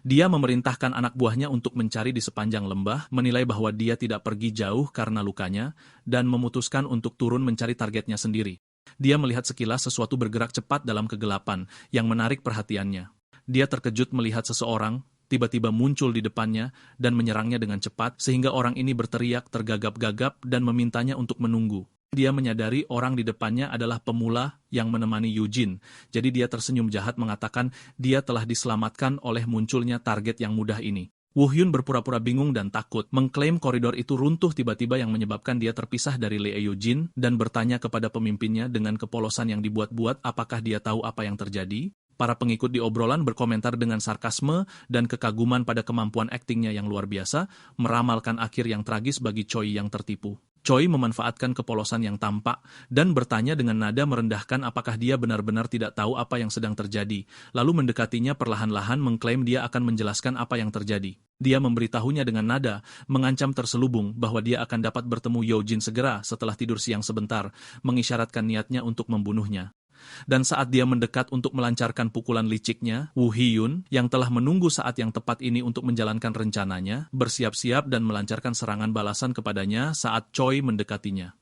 Dia memerintahkan anak buahnya untuk mencari di sepanjang lembah, menilai bahwa dia tidak pergi jauh karena lukanya, dan memutuskan untuk turun mencari targetnya sendiri. Dia melihat sekilas sesuatu bergerak cepat dalam kegelapan, yang menarik perhatiannya. Dia terkejut melihat seseorang tiba-tiba muncul di depannya dan menyerangnya dengan cepat, sehingga orang ini berteriak tergagap-gagap dan memintanya untuk menunggu. Dia menyadari orang di depannya adalah pemula yang menemani Eugene, jadi dia tersenyum jahat mengatakan dia telah diselamatkan oleh munculnya target yang mudah ini. Woo Hyun berpura-pura bingung dan takut, mengklaim koridor itu runtuh tiba-tiba yang menyebabkan dia terpisah dari Lee Eugene dan bertanya kepada pemimpinnya dengan kepolosan yang dibuat-buat apakah dia tahu apa yang terjadi. Para pengikut di obrolan berkomentar dengan sarkasme dan kekaguman pada kemampuan aktingnya yang luar biasa, meramalkan akhir yang tragis bagi Choi yang tertipu. Choi memanfaatkan kepolosan yang tampak dan bertanya dengan nada merendahkan apakah dia benar-benar tidak tahu apa yang sedang terjadi, lalu mendekatinya perlahan-lahan mengklaim dia akan menjelaskan apa yang terjadi. Dia memberitahunya dengan nada, mengancam terselubung bahwa dia akan dapat bertemu Eugene segera setelah tidur siang sebentar, mengisyaratkan niatnya untuk membunuhnya. Dan saat dia mendekat untuk melancarkan pukulan liciknya, Woo Hyun, yang telah menunggu saat yang tepat ini untuk menjalankan rencananya, bersiap-siap dan melancarkan serangan balasan kepadanya saat Choi mendekatinya.